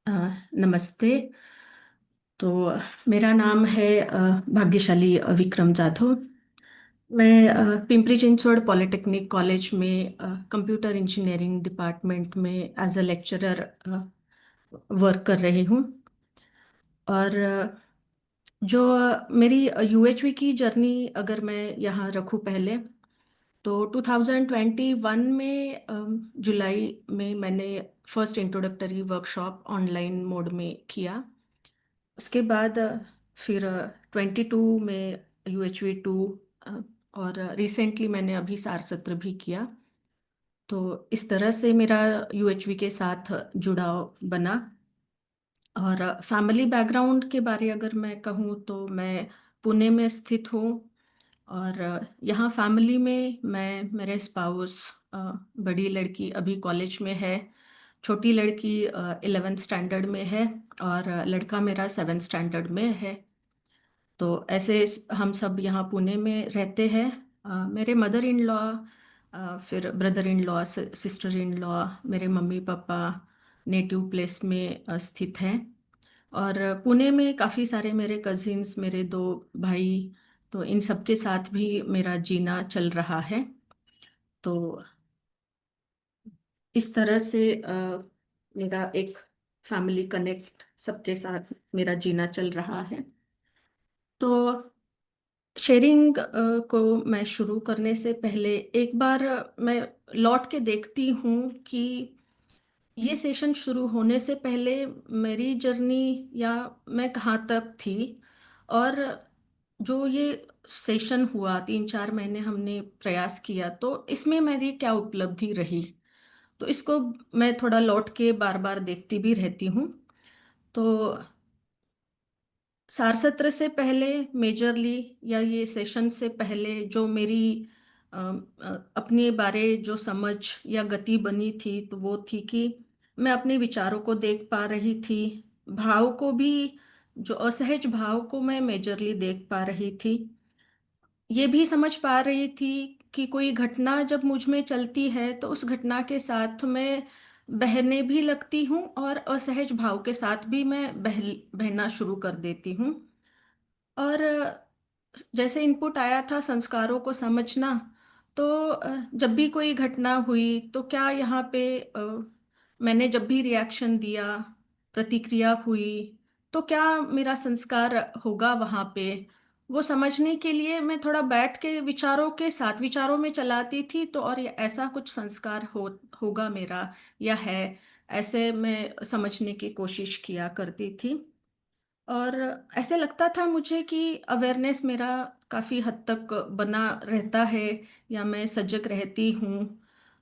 अ, नमस्ते। तो मेरा नाम है भाग्यशाली विक्रम जाधव। मैं पिंपरी चिंचवड़ पॉलिटेक्निक कॉलेज में कंप्यूटर इंजीनियरिंग डिपार्टमेंट में एज अ लेक्चरर वर्क कर रही हूँ। और जो मेरी यूएचवी की जर्नी अगर मैं यहाँ रखूँ पहले, तो 2021 में जुलाई में मैंने first introductory workshop online mode में किया। उसके बाद फिर 22 में UHV 2, और रिसेंटली मैंने अभी सार सत्र भी किया। तो इस तरह से मेरा UHV के साथ जुड़ाव बना। और फैमिली बैकग्राउंड के बारे अगर मैं कहूँ तो मैं पुणे में स्थित हूँ। और यहाँ फैमिली में मैं, मेरे स्पाउस, बड़ी लड़की अभी कॉलेज में है, छोटी लड़की 11th स्टैंडर्ड में है, और लड़का मेरा 7th स्टैंडर्ड में है। तो ऐसे हम सब यहाँ पुणे में रहते हैं। मेरे मदर इन लॉ, फिर brother in law, sister in law, मेरे मम्मी पापा नेटिव प्लेस में स्थित हैं। और पुणे में काफ़ी सारे मेरे कजिन्स, मेरे 2 भाई, तो इन सब के साथ भी मेरा जीना चल रहा है। तो इस तरह से मेरा एक फैमिली कनेक्ट सबके साथ मेरा जीना चल रहा है। तो शेयरिंग को मैं शुरू करने से पहले एक बार मैं लौट के देखती हूँ कि ये सेशन शुरू होने से पहले मेरी जर्नी या मैं कहाँ तक थी, और जो ये सेशन हुआ 3-4 महीने हमने प्रयास किया, तो इसमें मेरी क्या उपलब्धि रही। तो इसको मैं थोड़ा लौट के बार बार देखती भी रहती हूँ। तो सार सत्र से पहले मेजरली, या ये सेशन से पहले, जो मेरी अपने बारे जो समझ या गति बनी थी, तो वो थी कि मैं अपने विचारों को देख पा रही थी, भाव को भी, जो असहज भाव को मैं मेजरली देख पा रही थी। ये भी समझ पा रही थी कि कोई घटना जब मुझ में चलती है तो उस घटना के साथ मैं बहने भी लगती हूँ, और असहज भाव के साथ भी मैं बहना शुरू कर देती हूँ। और जैसे इनपुट आया था संस्कारों को समझना, तो जब भी कोई घटना हुई तो क्या यहाँ पे मैंने जब भी रिएक्शन दिया, प्रतिक्रिया हुई, तो क्या मेरा संस्कार होगा वहाँ पे, वो समझने के लिए मैं थोड़ा बैठ के विचारों के साथ विचारों में चलाती थी। तो और ये ऐसा कुछ संस्कार होगा मेरा या है, ऐसे मैं समझने की कोशिश किया करती थी। और ऐसे लगता था मुझे कि अवेयरनेस मेरा काफ़ी हद तक बना रहता है, या मैं सजग रहती हूँ।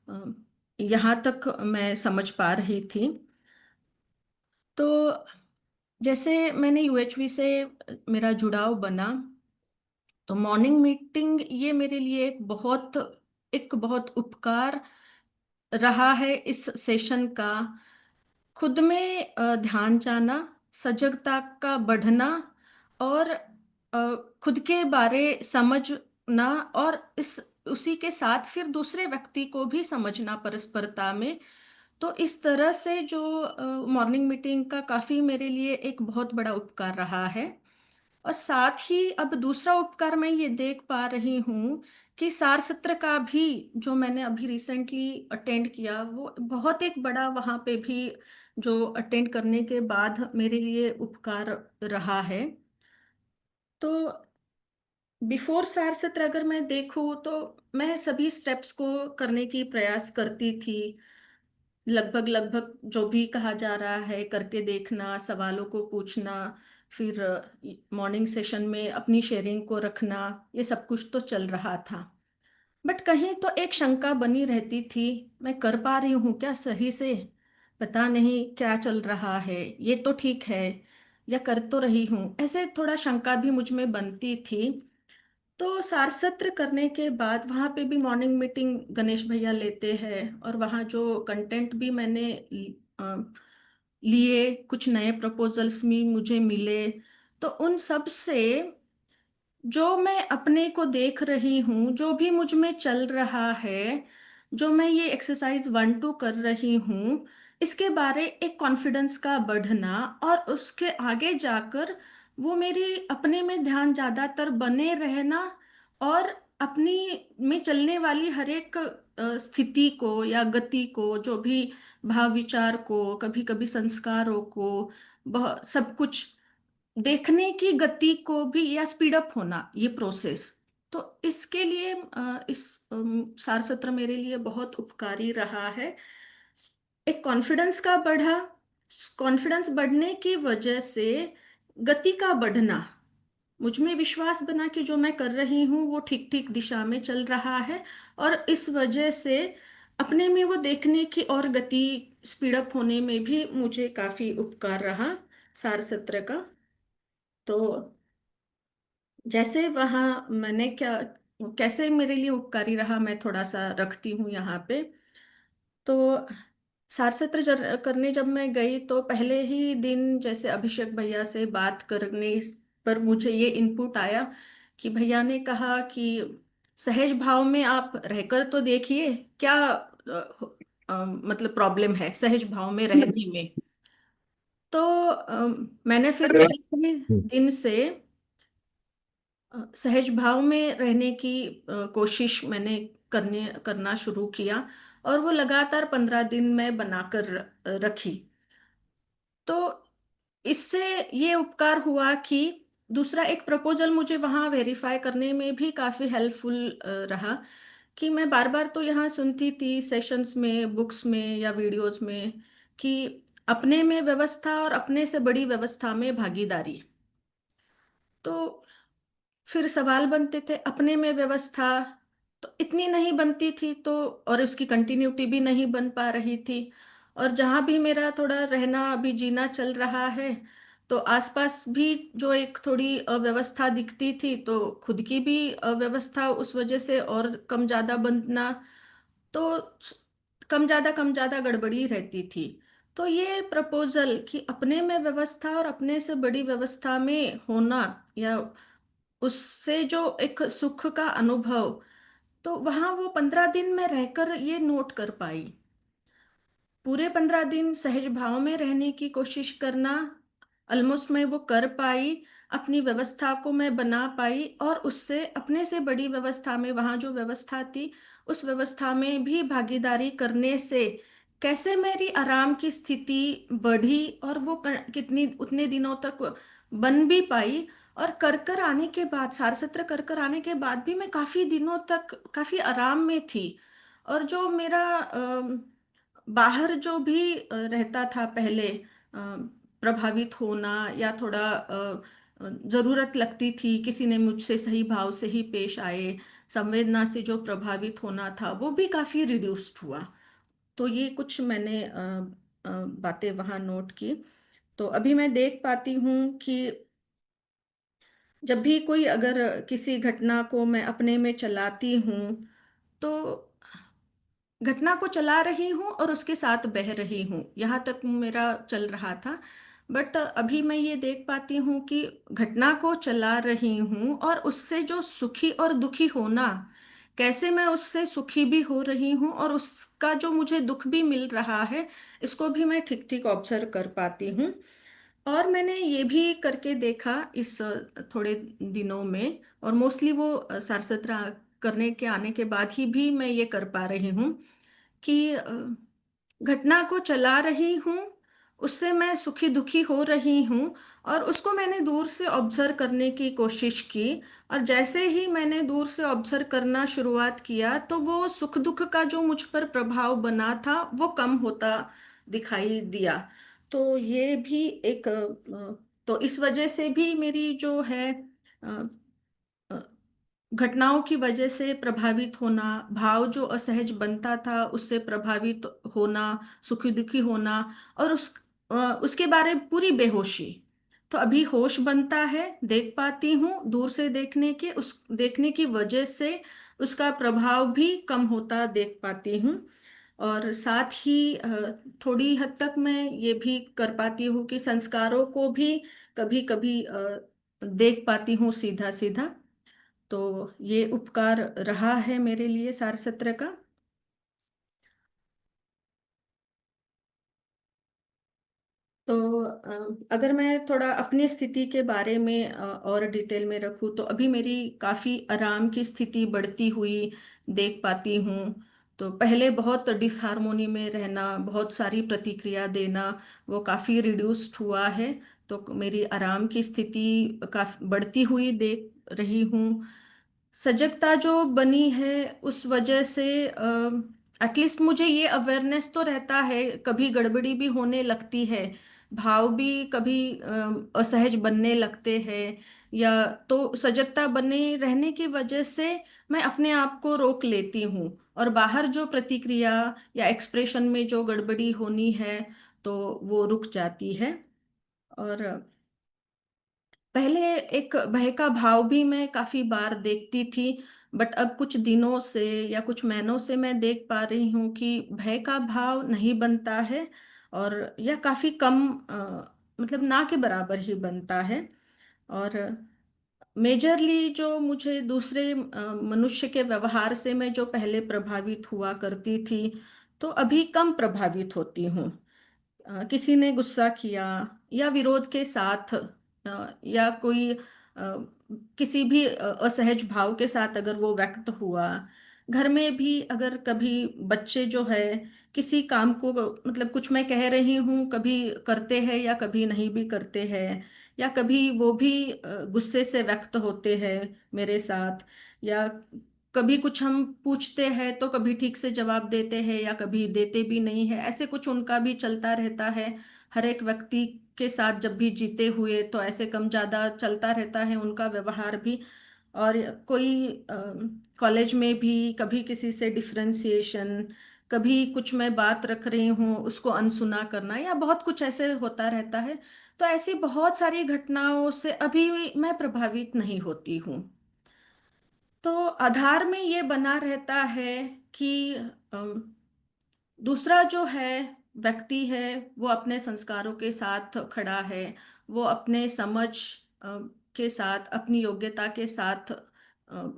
अ, यहाँ तक मैं समझ पा रही थी। तो जैसे मैंने UHV से मेरा जुड़ाव बना, तो मॉर्निंग मीटिंग ये मेरे लिए एक बहुत उपकार रहा है इस सेशन का। खुद में ध्यान जाना, सजगता का बढ़ना, और खुद के बारे समझना, और इस उसी के साथ फिर दूसरे व्यक्ति को भी समझना परस्परता में। तो इस तरह से जो मॉर्निंग मीटिंग का काफ़ी मेरे लिए एक बहुत बड़ा उपकार रहा है। और साथ ही अब दूसरा उपकार मैं ये देख पा रही हूँ कि सार सत्र का भी, जो मैंने अभी रिसेंटली अटेंड किया, वो बहुत एक बड़ा वहाँ पे भी जो अटेंड करने के बाद मेरे लिए उपकार रहा है। तो बिफोर सार सत्र अगर मैं देखूँ तो मैं सभी स्टेप्स को करने की प्रयास करती थी। लगभग लगभग जो भी कहा जा रहा है करके देखना, सवालों को पूछना, फिर मॉर्निंग सेशन में अपनी शेयरिंग को रखना, ये सब कुछ तो चल रहा था। बट कहीं तो एक शंका बनी रहती थी, मैं कर पा रही हूँ क्या सही से, पता नहीं क्या चल रहा है, ये तो ठीक है, या कर तो रही हूँ, ऐसे थोड़ा शंका भी मुझ में बनती थी। तो सार सत्र करने के बाद वहाँ पे भी मॉर्निंग मीटिंग गणेश भैया लेते हैं, और वहाँ जो कंटेंट भी मैंने अ, लिए, कुछ नए प्रपोजल्स भी मुझे मिले। तो उन सब से जो मैं अपने को देख रही हूँ, जो भी मुझ में चल रहा है, जो मैं ये एक्सरसाइज 1-2 कर रही हूँ, इसके बारे एक कॉन्फिडेंस का बढ़ना, और उसके आगे जाकर वो मेरी अपने में ध्यान ज्यादातर बने रहना, और अपनी में चलने वाली हर एक स्थिति को या गति को, जो भी भाव विचार को, कभी कभी संस्कारों को, बहुत सब कुछ देखने की गति को भी, या स्पीड अप होना, ये प्रोसेस। तो इसके लिए सार सत्र मेरे लिए बहुत उपकारी रहा है। एक कॉन्फिडेंस का बढ़ा, कॉन्फिडेंस बढ़ने की वजह से गति का बढ़ना, मुझ में विश्वास बना कि जो मैं कर रही हूँ वो ठीक ठीक दिशा में चल रहा है। और इस वजह से अपने में वो देखने की और गति स्पीड अप होने में भी मुझे काफी उपकार रहा सार सत्र का। तो जैसे वहाँ मैंने क्या, कैसे मेरे लिए उपकारी रहा, मैं थोड़ा सा रखती हूँ यहाँ पे। तो सारसत्र करने जब मैं गई तो पहले ही दिन जैसे अभिषेक भैया से बात करने पर मुझे ये इनपुट आया कि भैया ने कहा कि सहज भाव में आप रहकर तो देखिए, क्या मतलब प्रॉब्लम है सहज भाव में रहने में। तो मैंने फिर पहले दिन से सहज भाव में रहने की कोशिश मैंने करना शुरू किया, और वो लगातार 15 दिन में बनाकर रखी। तो इससे ये उपकार हुआ कि दूसरा एक प्रपोजल मुझे वहाँ वेरीफाई करने में भी काफ़ी हेल्पफुल रहा, कि मैं बार बार तो यहाँ सुनती थी सेशंस में, बुक्स में या वीडियोस में, कि अपने में व्यवस्था और अपने से बड़ी व्यवस्था में भागीदारी। तो फिर सवाल बनते थे, अपने में व्यवस्था तो इतनी नहीं बनती थी, तो और उसकी कंटिन्यूटी भी नहीं बन पा रही थी। और जहाँ भी मेरा थोड़ा रहना अभी जीना चल रहा है, तो आसपास भी जो एक थोड़ी अव्यवस्था दिखती थी, तो खुद की भी अव्यवस्था उस वजह से और कम ज्यादा बनना, तो कम ज्यादा गड़बड़ी रहती थी। तो ये प्रपोजल कि अपने में व्यवस्था और अपने से बड़ी व्यवस्था में होना, या उससे जो एक सुख का अनुभव, तो वहां वो 15 दिन में रहकर ये नोट कर पाई। पूरे 15 दिन सहज भाव में रहने की कोशिश करना, ऑलमोस्ट मैं वो कर पाई, अपनी व्यवस्था को मैं बना पाई, और उससे अपने से बड़ी व्यवस्था में, वहां जो व्यवस्था थी उस व्यवस्था में भी भागीदारी करने से कैसे मेरी आराम की स्थिति बढ़ी, और वो कितनी उतने दिनों तक बन भी पाई। और कर कर आने के बाद, सारसत्र कर कर आने के बाद भी मैं काफी दिनों तक काफी आराम में थी। और जो मेरा बाहर जो भी रहता था पहले, प्रभावित होना, या थोड़ा जरूरत लगती थी किसी ने मुझसे सही भाव से ही पेश आए, संवेदना से जो प्रभावित होना था वो भी काफी रिड्यूस्ड हुआ। तो ये कुछ मैंने बातें वहाँ नोट की। तो अभी मैं देख पाती हूँ कि जब भी कोई अगर किसी घटना को मैं अपने में चलाती हूँ, तो घटना को चला रही हूँ और उसके साथ बह रही हूँ, यहाँ तक मेरा चल रहा था। बट अभी मैं ये देख पाती हूँ कि घटना को चला रही हूँ, और उससे जो सुखी और दुखी होना, कैसे मैं उससे सुखी भी हो रही हूँ, और उसका जो मुझे दुख भी मिल रहा है, इसको भी मैं ठीक ठीक ऑब्जर्व कर पाती हूँ। और मैंने ये भी करके देखा इस थोड़े दिनों में, और मोस्टली वो सारसत्र करने के आने के बाद ही भी मैं ये कर पा रही हूँ, कि घटना को चला रही हूँ, उससे मैं सुखी दुखी हो रही हूँ, और उसको मैंने दूर से ऑब्जर्व करने की कोशिश की। और जैसे ही मैंने दूर से ऑब्जर्व करना शुरुआत किया, तो वो सुख दुख का जो मुझ पर प्रभाव बना था वो कम होता दिखाई दिया। तो ये भी एक तो इस वजह से भी मेरी जो है अ, अ, घटनाओं की वजह से प्रभावित होना, भाव जो असहज बनता था उससे प्रभावित होना, सुखी दुखी होना, और उसके बारे में पूरी बेहोशी। तो अभी होश बनता है, देख पाती हूँ, दूर से देखने की वजह से उसका प्रभाव भी कम होता देख पाती हूँ। और साथ ही थोड़ी हद तक मैं ये भी कर पाती हूँ कि संस्कारों को भी कभी कभी देख पाती हूँ सीधा सीधा। तो ये उपकार रहा है मेरे लिए सारसत्र का। तो अगर मैं थोड़ा अपनी स्थिति के बारे में और डिटेल में रखूँ तो अभी मेरी काफ़ी आराम की स्थिति बढ़ती हुई देख पाती हूँ। तो पहले बहुत डिसहार्मोनी में रहना, बहुत सारी प्रतिक्रिया देना, वो काफ़ी रिड्यूस्ड हुआ है। तो मेरी आराम की स्थिति काफ़ी बढ़ती हुई देख रही हूँ। सजगता जो बनी है उस वजह से एटलीस्ट मुझे ये अवेयरनेस तो रहता है, कभी गड़बड़ी भी होने लगती है, भाव भी कभी असहज बनने लगते हैं, या तो सजगता बने रहने की वजह से मैं अपने आप को रोक लेती हूँ और बाहर जो प्रतिक्रिया या एक्सप्रेशन में जो गड़बड़ी होनी है तो वो रुक जाती है। और पहले एक भय का भाव भी मैं काफी बार देखती थी, बट अब कुछ दिनों से या कुछ महीनों से मैं देख पा रही हूँ कि भय का भाव नहीं बनता है, और यह काफी कम मतलब ना के बराबर ही बनता है। और मेजरली जो मुझे दूसरे मनुष्य के व्यवहार से मैं जो पहले प्रभावित हुआ करती थी, तो अभी कम प्रभावित होती हूँ। किसी ने गुस्सा किया या विरोध के साथ या कोई किसी भी असहज भाव के साथ अगर वो व्यक्त हुआ, घर में भी अगर कभी बच्चे जो है किसी काम को, मतलब कुछ मैं कह रही हूँ, कभी करते हैं या कभी नहीं भी करते हैं, या कभी वो भी गुस्से से व्यक्त होते हैं मेरे साथ, या कभी कुछ हम पूछते हैं तो कभी ठीक से जवाब देते हैं या कभी देते भी नहीं है, ऐसे कुछ उनका भी चलता रहता है। हर एक व्यक्ति के साथ जब भी जीते हुए तो ऐसे कम ज्यादा चलता रहता है उनका व्यवहार भी। और कोई कॉलेज में भी कभी किसी से डिफरेंशिएशन, कभी कुछ मैं बात रख रही हूँ उसको अनसुना करना, या बहुत कुछ ऐसे होता रहता है। तो ऐसी बहुत सारी घटनाओं से अभी मैं प्रभावित नहीं होती हूँ। तो आधार में ये बना रहता है कि अम, दूसरा जो है व्यक्ति है वो अपने संस्कारों के साथ खड़ा है, वो अपने समझ के साथ, अपनी योग्यता के साथ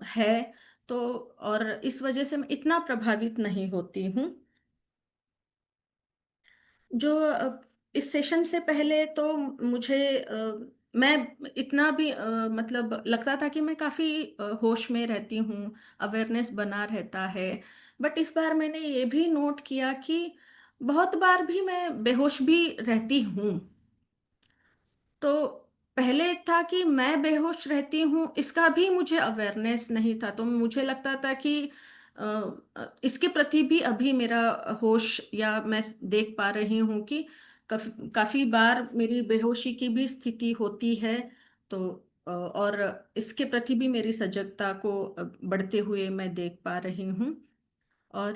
है। तो और इस वजह से मैं इतना प्रभावित नहीं होती हूँ। जो इस सेशन से पहले तो मुझे मैं इतना भी मतलब लगता था कि मैं काफी होश में रहती हूँ, अवेयरनेस बना रहता है। बट इस बार मैंने ये भी नोट किया कि बहुत बार भी मैं बेहोश भी रहती हूँ। तो पहले था कि मैं बेहोश रहती हूँ, इसका भी मुझे अवेयरनेस नहीं था, तो मुझे लगता था कि इसके प्रति भी अभी मेरा होश, या मैं देख पा रही हूँ कि काफी बार मेरी बेहोशी की भी स्थिति होती है। तो और इसके प्रति भी मेरी सजगता को बढ़ते हुए मैं देख पा रही हूँ। और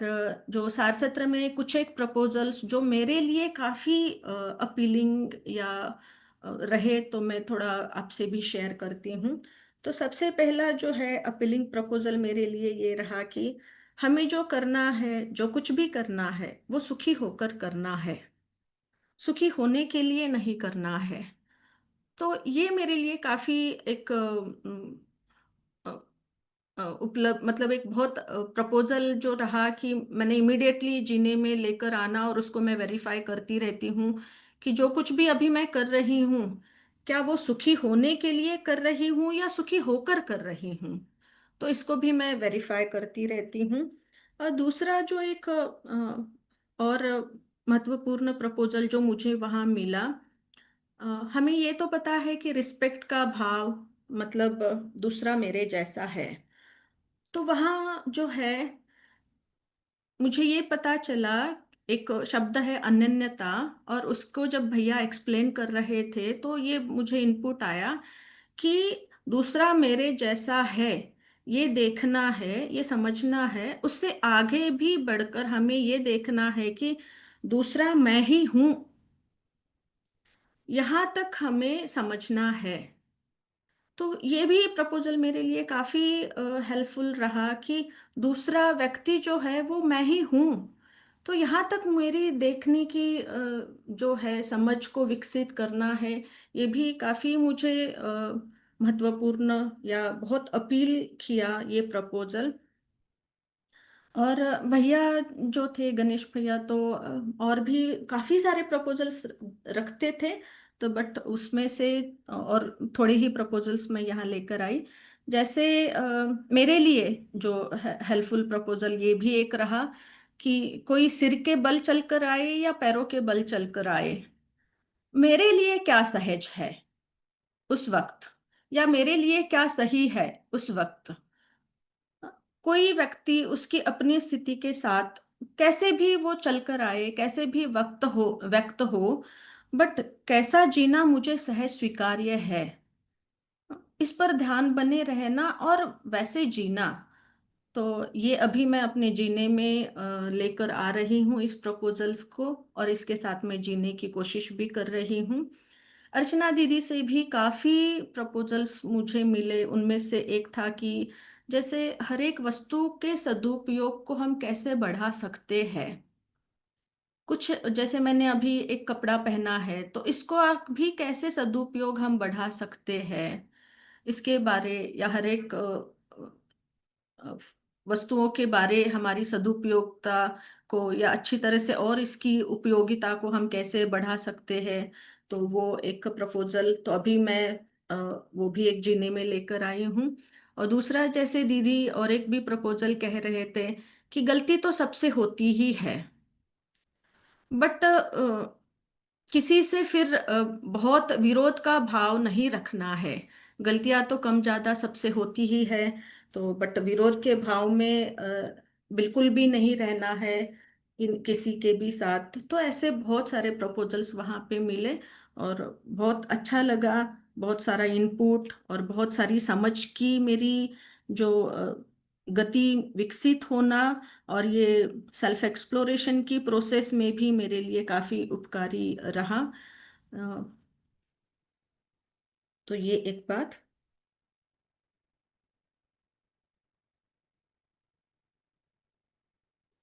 जो सारसत्र में कुछ एक प्रपोजल्स जो मेरे लिए काफी अपीलिंग या रहे, तो मैं थोड़ा आपसे भी शेयर करती हूँ। तो सबसे पहला जो है अपीलिंग प्रपोजल मेरे लिए ये रहा कि हमें जो करना है, जो कुछ भी करना है, वो सुखी होकर करना है, सुखी होने के लिए नहीं करना है। तो ये मेरे लिए काफी एक उपलब्ध, मतलब एक बहुत प्रपोजल जो रहा कि मैंने इमिडिएटली जीने में लेकर आना, और उसको मैं वेरीफाई करती रहती हूँ कि जो कुछ भी अभी मैं कर रही हूँ, क्या वो सुखी होने के लिए कर रही हूँ या सुखी होकर कर रही हूँ। तो इसको भी मैं वेरीफाई करती रहती हूँ। और दूसरा जो एक और महत्वपूर्ण प्रपोजल जो मुझे वहाँ मिला, हमें ये तो पता है कि रिस्पेक्ट का भाव, मतलब दूसरा मेरे जैसा है। तो वहाँ जो है मुझे ये पता चला, एक शब्द है अनन्यता, और उसको जब भैया एक्सप्लेन कर रहे थे तो ये मुझे इनपुट आया कि दूसरा मेरे जैसा है, ये देखना है, ये समझना है, उससे आगे भी बढ़कर हमें ये देखना है कि दूसरा मैं ही हूं, यहाँ तक हमें समझना है। तो ये भी प्रपोजल मेरे लिए काफी हेल्पफुल रहा कि दूसरा व्यक्ति जो है वो मैं ही हूँ। तो यहाँ तक मेरी देखने की जो है समझ को विकसित करना है, ये भी काफी मुझे महत्वपूर्ण या बहुत अपील किया ये प्रपोजल। और भैया जो थे, गणेश भैया, तो और भी काफी सारे प्रपोजल्स रखते थे। तो बट उसमें से और थोड़े ही प्रपोजल्स मैं यहाँ लेकर आई। जैसे मेरे लिए जो हेल्पफुल प्रपोजल ये भी एक रहा कि कोई सिर के बल चलकर आए या पैरों के बल चलकर आए, मेरे लिए क्या सहज है उस वक्त, या मेरे लिए क्या सही है उस वक्त। कोई व्यक्ति उसकी अपनी स्थिति के साथ कैसे भी वो चलकर आए, कैसे भी व्यक्त हो, बट कैसा जीना मुझे सहज स्वीकार्य है, इस पर ध्यान बने रहना और वैसे जीना। तो ये अभी मैं अपने जीने में लेकर आ रही हूँ इस प्रपोजल्स को, और इसके साथ मैं जीने की कोशिश भी कर रही हूँ। अर्चना दीदी से भी काफी प्रपोजल्स मुझे मिले। उनमें से एक था कि जैसे हर एक वस्तु के सदुपयोग को हम कैसे बढ़ा सकते हैं। कुछ जैसे मैंने अभी एक कपड़ा पहना है, तो इसको आप भी कैसे सदुपयोग हम बढ़ा सकते हैं, इसके बारे, या हर एक अ, वस्तुओं के बारे, हमारी सदुपयोगता को या अच्छी तरह से और इसकी उपयोगिता को हम कैसे बढ़ा सकते हैं। तो वो एक प्रपोजल तो अभी मैं अ, वो भी एक जीने में लेकर आई हूँ। और दूसरा, जैसे दीदी और एक भी प्रपोजल कह रहे थे कि गलती तो सबसे होती ही है, बट किसी से फिर बहुत विरोध का भाव नहीं रखना है। गलतियां तो कम ज्यादा सबसे होती ही है, तो बट विरोध के भाव में बिल्कुल भी नहीं रहना है किसी के भी साथ। तो ऐसे बहुत सारे प्रपोजल्स वहां पे मिले और बहुत अच्छा लगा। बहुत सारा इनपुट और बहुत सारी समझ की मेरी जो गति विकसित होना, और ये सेल्फ एक्सप्लोरेशन की प्रोसेस में भी मेरे लिए काफी उपकारी रहा। अ, तो ये एक बात।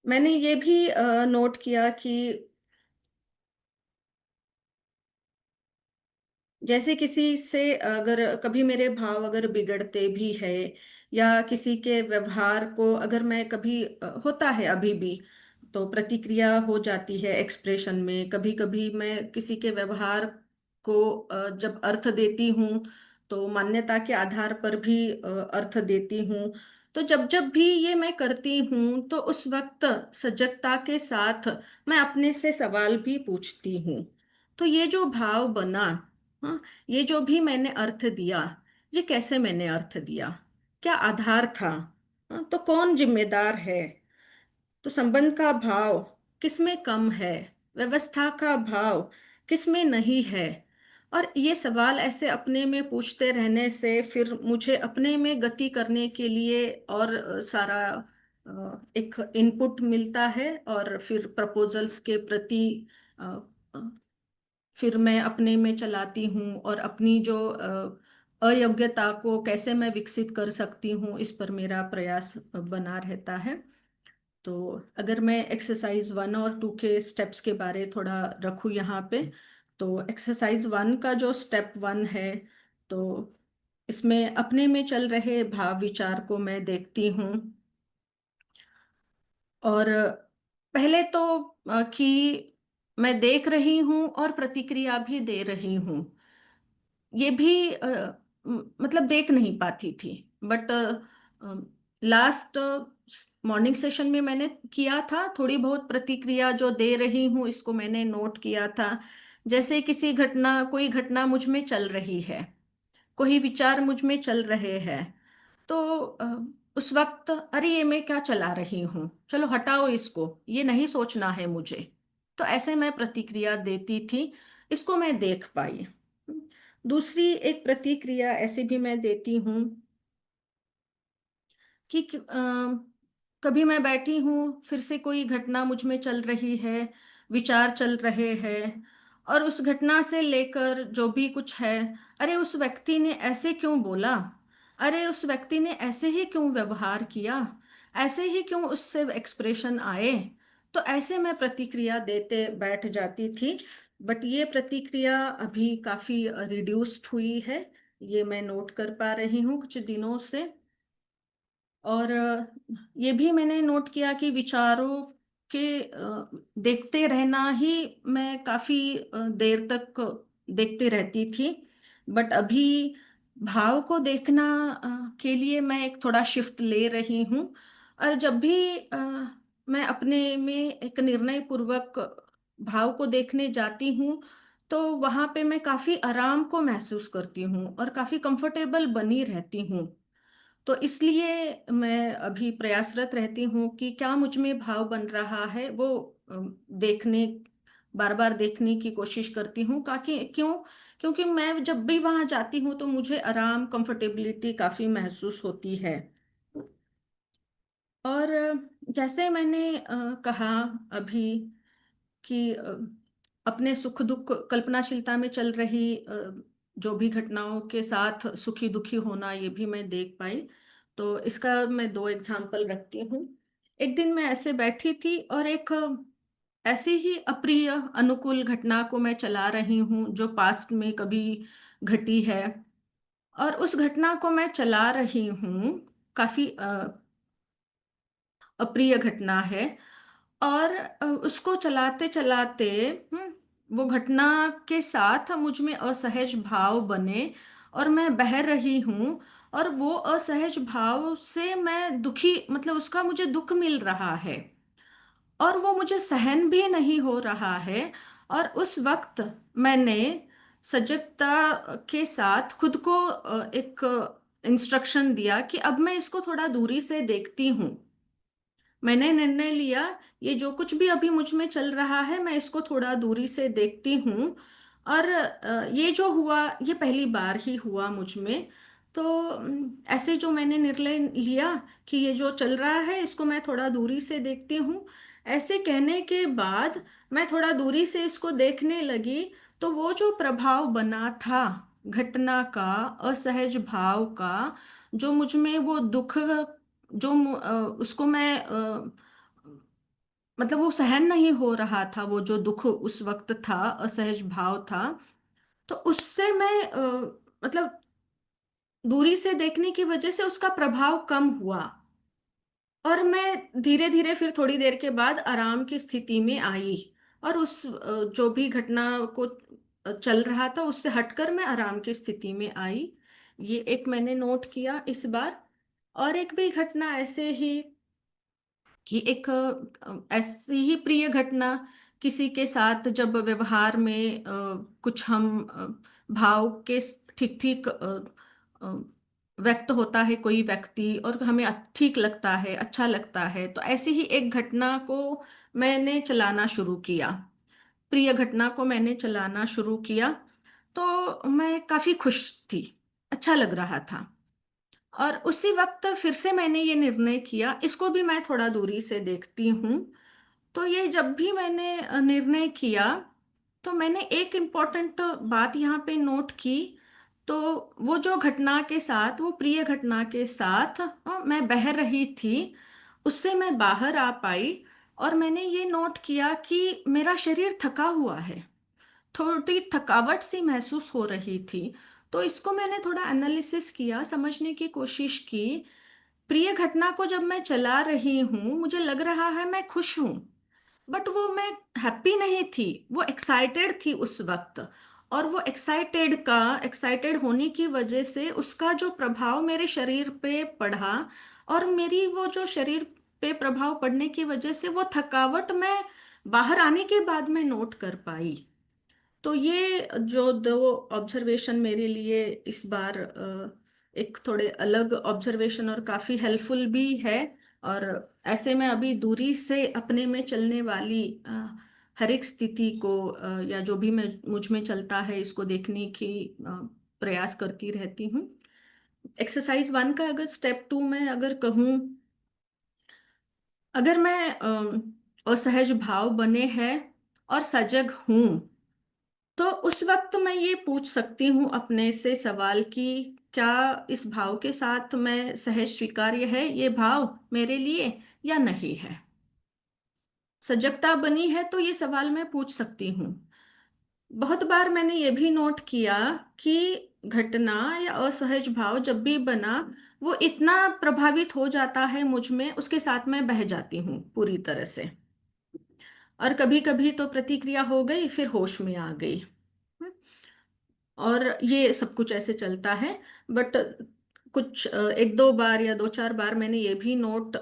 मैंने ये भी नोट किया कि जैसे किसी से अगर कभी मेरे भाव अगर बिगड़ते भी है, या किसी के व्यवहार को अगर मैं कभी होता है अभी भी, तो प्रतिक्रिया हो जाती है एक्सप्रेशन में। कभी कभी मैं किसी के व्यवहार को जब अर्थ देती हूँ, तो मान्यता के आधार पर भी अर्थ देती हूँ। तो जब जब भी ये मैं करती हूँ, तो उस वक्त सजगता के साथ मैं अपने से सवाल भी पूछती हूँ। तो ये जो भाव बना, हाँ, ये जो भी मैंने अर्थ दिया, ये कैसे मैंने अर्थ दिया, क्या आधार था, हाँ, तो कौन जिम्मेदार है, तो संबंध का भाव किसमें कम है, व्यवस्था का भाव किसमें नहीं है। और ये सवाल ऐसे अपने में पूछते रहने से फिर मुझे अपने में गति करने के लिए और सारा एक इनपुट मिलता है, और फिर प्रपोजल्स के प्रति अ, अ, फिर मैं अपने में चलाती हूँ, और अपनी जो अयोग्यता को कैसे मैं विकसित कर सकती हूँ, इस पर मेरा प्रयास बना रहता है। तो अगर मैं एक्सरसाइज 1 और 2 के स्टेप्स के बारे थोड़ा रखूँ यहाँ पे, तो एक्सरसाइज 1 का जो स्टेप 1 है, तो इसमें अपने में चल रहे भाव विचार को मैं देखती हूँ। और पहले तो कि मैं देख रही हूँ और प्रतिक्रिया भी दे रही हूँ, ये भी मतलब देख नहीं पाती थी। बट लास्ट मॉर्निंग सेशन में मैंने किया था, थोड़ी बहुत प्रतिक्रिया जो दे रही हूँ इसको मैंने नोट किया था। जैसे कोई घटना मुझ में चल रही है, कोई विचार मुझ में चल रहे हैं, तो उस वक्त अरे ये मैं क्या चला रही हूँ, चलो हटाओ इसको, ये नहीं सोचना है मुझे। तो ऐसे मैं प्रतिक्रिया देती थी, इसको मैं देख पाई। दूसरी एक प्रतिक्रिया ऐसी भी मैं देती हूँ कि कभी मैं बैठी हूँ, फिर से कोई घटना मुझ में चल रही है, विचार चल रहे हैं, और उस घटना से लेकर जो भी कुछ है, अरे उस व्यक्ति ने ऐसे क्यों बोला, अरे उस व्यक्ति ने ऐसे ही क्यों व्यवहार किया, ऐसे ही क्यों उससे एक्सप्रेशन आए। तो ऐसे मैं प्रतिक्रिया देते बैठ जाती थी। बट ये प्रतिक्रिया अभी काफी रिड्यूस्ड हुई है, ये मैं नोट कर पा रही हूँ कुछ दिनों से। और ये भी मैंने नोट किया कि विचारों के देखते रहना ही मैं काफी देर तक देखते रहती थी। बट अभी भाव को देखना के लिए मैं एक थोड़ा शिफ्ट ले रही हूँ। और जब भी मैं अपने में एक निर्णय पूर्वक भाव को देखने जाती हूँ, तो वहां पे मैं काफी आराम को महसूस करती हूँ और काफी कंफर्टेबल बनी रहती हूँ। तो इसलिए मैं अभी प्रयासरत रहती हूँ कि क्या मुझ में भाव बन रहा है वो देखने, बार बार देखने की कोशिश करती हूँ। ताकि क्यों? क्योंकि मैं जब भी वहां जाती हूँ तो मुझे आराम, कंफर्टेबिलिटी काफी महसूस होती है। और जैसे मैंने कहा अभी कि अपने सुख दुख, कल्पनाशीलता में चल रही जो भी घटनाओं के साथ सुखी दुखी होना, ये भी मैं देख पाई। तो इसका मैं दो एग्जाम्पल रखती हूँ। एक दिन मैं ऐसे बैठी थी और एक ऐसी ही अप्रिय अनुकूल घटना को मैं चला रही हूँ जो पास्ट में कभी घटी है। और उस घटना को मैं चला रही हूँ, काफी अप्रिय घटना है। और उसको चलाते चलाते वो घटना के साथ मुझ में असहज भाव बने और मैं बह रही हूँ। और वो असहज भाव से मैं दुखी, मतलब उसका मुझे दुख मिल रहा है और वो मुझे सहन भी नहीं हो रहा है। और उस वक्त मैंने सजगता के साथ खुद को एक इंस्ट्रक्शन दिया कि अब मैं इसको थोड़ा दूरी से देखती हूँ। मैंने निर्णय लिया, ये जो कुछ भी अभी मुझ में चल रहा है मैं इसको थोड़ा दूरी से देखती हूँ। और ये जो हुआ ये पहली बार ही हुआ मुझ में। तो ऐसे जो मैंने निर्णय लिया कि ये जो चल रहा है इसको मैं थोड़ा दूरी से देखती हूँ, ऐसे कहने के बाद मैं थोड़ा दूरी से इसको देखने लगी। तो वो जो प्रभाव बना था घटना का, असहज भाव का, जो मुझ में वो दुख, जो उसको मैं मतलब वो सहन नहीं हो रहा था, वो जो दुख उस वक्त था, असहज भाव था। तो उससे मैं मतलब दूरी से देखने की वजह से उसका प्रभाव कम हुआ। और मैं धीरे धीरे फिर थोड़ी देर के बाद आराम की स्थिति में आई। और उस जो भी घटना को चल रहा था उससे हटकर मैं आराम की स्थिति में आई। ये एक मैंने नोट किया इस बार। और एक भी घटना ऐसे ही कि एक ऐसी ही प्रिय घटना किसी के साथ, जब व्यवहार में कुछ हम भाव के ठीक ठीक व्यक्त होता है कोई व्यक्ति और हमें ठीक लगता है, अच्छा लगता है, तो ऐसी ही एक घटना को मैंने चलाना शुरू किया। प्रिय घटना को मैंने चलाना शुरू किया। तो मैं काफी खुश थी, अच्छा लग रहा था। और उसी वक्त फिर से मैंने ये निर्णय किया, इसको भी मैं थोड़ा दूरी से देखती हूँ। तो ये जब भी मैंने निर्णय किया, तो मैंने एक इम्पॉर्टेंट बात यहाँ पे नोट की। तो वो जो घटना के साथ, वो प्रिय घटना के साथ मैं बह रही थी, उससे मैं बाहर आ पाई। और मैंने ये नोट किया कि मेरा शरीर थका हुआ है, थोड़ी थकावट सी महसूस हो रही थी। तो इसको मैंने थोड़ा एनालिसिस किया, समझने की कोशिश की। प्रिय घटना को जब मैं चला रही हूँ मुझे लग रहा है मैं खुश हूँ, बट वो मैं हैप्पी नहीं थी, वो एक्साइटेड थी उस वक्त। और वो एक्साइटेड होने की वजह से उसका जो प्रभाव मेरे शरीर पे पड़ा, और मेरी वो जो शरीर पे प्रभाव पड़ने की वजह से वो थकावट मैं बाहर आने के बाद मैं नोट कर पाई। तो ये जो दो ऑब्जर्वेशन मेरे लिए इस बार एक थोड़े अलग ऑब्जर्वेशन और काफी हेल्पफुल भी है। और ऐसे में अभी दूरी से अपने में चलने वाली हर एक स्थिति को या जो भी मैं मुझ में चलता है इसको देखने की प्रयास करती रहती हूँ। एक्सरसाइज वन का अगर स्टेप टू में अगर कहूँ, अगर मैं असहज भाव बने हैं और सजग हूँ, तो उस वक्त मैं ये पूछ सकती हूँ अपने से सवाल कि क्या इस भाव के साथ मैं सहज स्वीकार्य है ये भाव मेरे लिए या नहीं है। सजगता बनी है तो ये सवाल मैं पूछ सकती हूँ। बहुत बार मैंने ये भी नोट किया कि घटना या असहज भाव जब भी बना, वो इतना प्रभावित हो जाता है मुझ में, उसके साथ मैं बह जाती हूँ पूरी तरह से। और कभी कभी तो प्रतिक्रिया हो गई, फिर होश में आ गई। और ये सब कुछ ऐसे चलता है। बट कुछ एक दो बार या दो चार बार मैंने ये भी नोट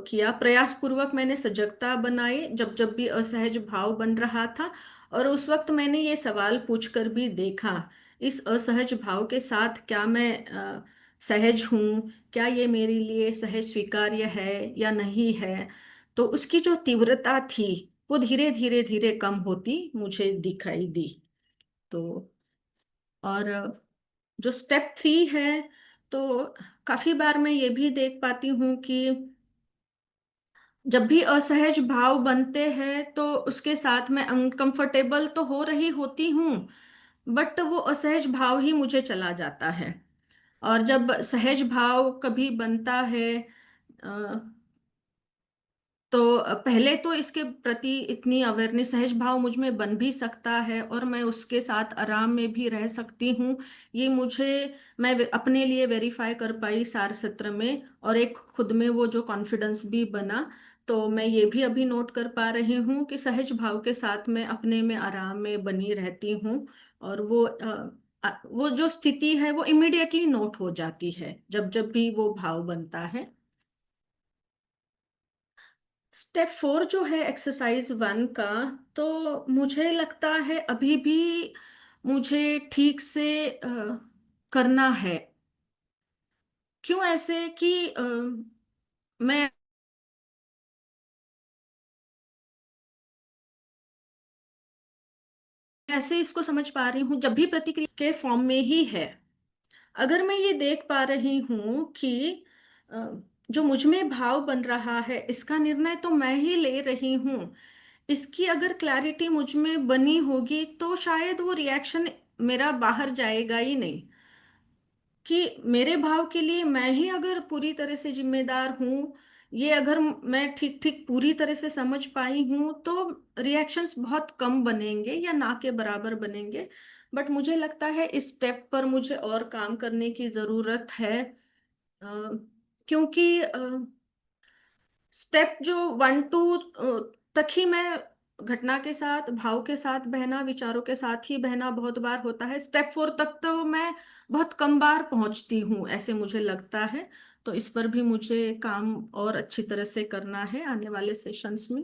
किया, प्रयास पूर्वक मैंने सजगता बनाई जब जब भी असहज भाव बन रहा था। और उस वक्त मैंने ये सवाल पूछकर भी देखा, इस असहज भाव के साथ क्या मैं सहज हूँ, क्या ये मेरे लिए सहज स्वीकार्य है या नहीं है। तो उसकी जो तीव्रता थी वो धीरे धीरे धीरे कम होती मुझे दिखाई दी। तो और जो स्टेप 3 है, तो काफी बार मैं ये भी देख पाती हूँ कि जब भी असहज भाव बनते हैं तो उसके साथ मैं अनकंफर्टेबल तो हो रही होती हूँ, बट वो असहज भाव ही मुझे चला जाता है। और जब सहज भाव कभी बनता है, तो पहले तो इसके प्रति इतनी अवेयरनेस, सहज भाव मुझ में बन भी सकता है और मैं उसके साथ आराम में भी रह सकती हूँ। ये मुझे, मैं अपने लिए वेरीफाई कर पाई सार सत्र में, और एक खुद में वो जो कॉन्फिडेंस भी बना। तो मैं ये भी अभी नोट कर पा रही हूँ कि सहज भाव के साथ मैं अपने में आराम में बनी रहती हूँ। और वो जो स्थिति है वो इमिडिएटली नोट हो जाती है जब जब भी वो भाव बनता है। स्टेप 4 जो है एक्सरसाइज 1 का, तो मुझे लगता है अभी भी मुझे ठीक से करना है। क्यों ऐसे कि मैं ऐसे इसको समझ पा रही हूँ, जब भी प्रतिक्रिया के फॉर्म में ही है। अगर मैं ये देख पा रही हूँ कि अ, जो मुझ में भाव बन रहा है इसका निर्णय तो मैं ही ले रही हूँ, इसकी अगर क्लैरिटी मुझ में बनी होगी तो शायद वो रिएक्शन मेरा बाहर जाएगा ही नहीं। कि मेरे भाव के लिए मैं ही अगर पूरी तरह से जिम्मेदार हूँ, ये अगर मैं ठीक ठीक पूरी तरह से समझ पाई हूँ, तो रिएक्शंस बहुत कम बनेंगे या ना के बराबर बनेंगे। बट मुझे लगता है इस स्टेप पर मुझे और काम करने की ज़रूरत है। क्योंकि स्टेप जो 1 2 तक ही मैं घटना के साथ, भाव के साथ बहना, विचारों के साथ ही बहना बहुत बार होता है। स्टेप 4 तक तो मैं बहुत कम बार पहुंचती हूँ ऐसे मुझे लगता है। तो इस पर भी मुझे काम और अच्छी तरह से करना है आने वाले सेशंस में।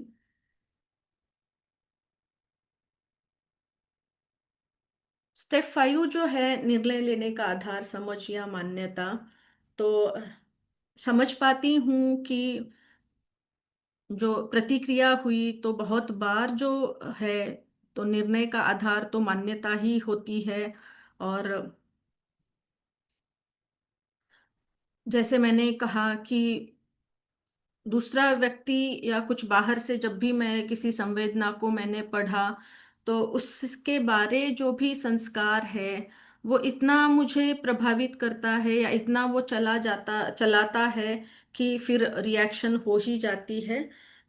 स्टेप 5 जो है निर्णय लेने का आधार, समझ या मान्यता। तो समझ पाती हूँ कि जो प्रतिक्रिया हुई तो बहुत बार जो है, तो निर्णय का आधार तो मान्यता ही होती है। और जैसे मैंने कहा कि दूसरा व्यक्ति या कुछ बाहर से जब भी मैं किसी संवेदना को मैंने पढ़ा, तो उसके बारे जो भी संस्कार है वो इतना मुझे प्रभावित करता है या इतना वो चलाता है कि फिर रिएक्शन हो ही जाती है।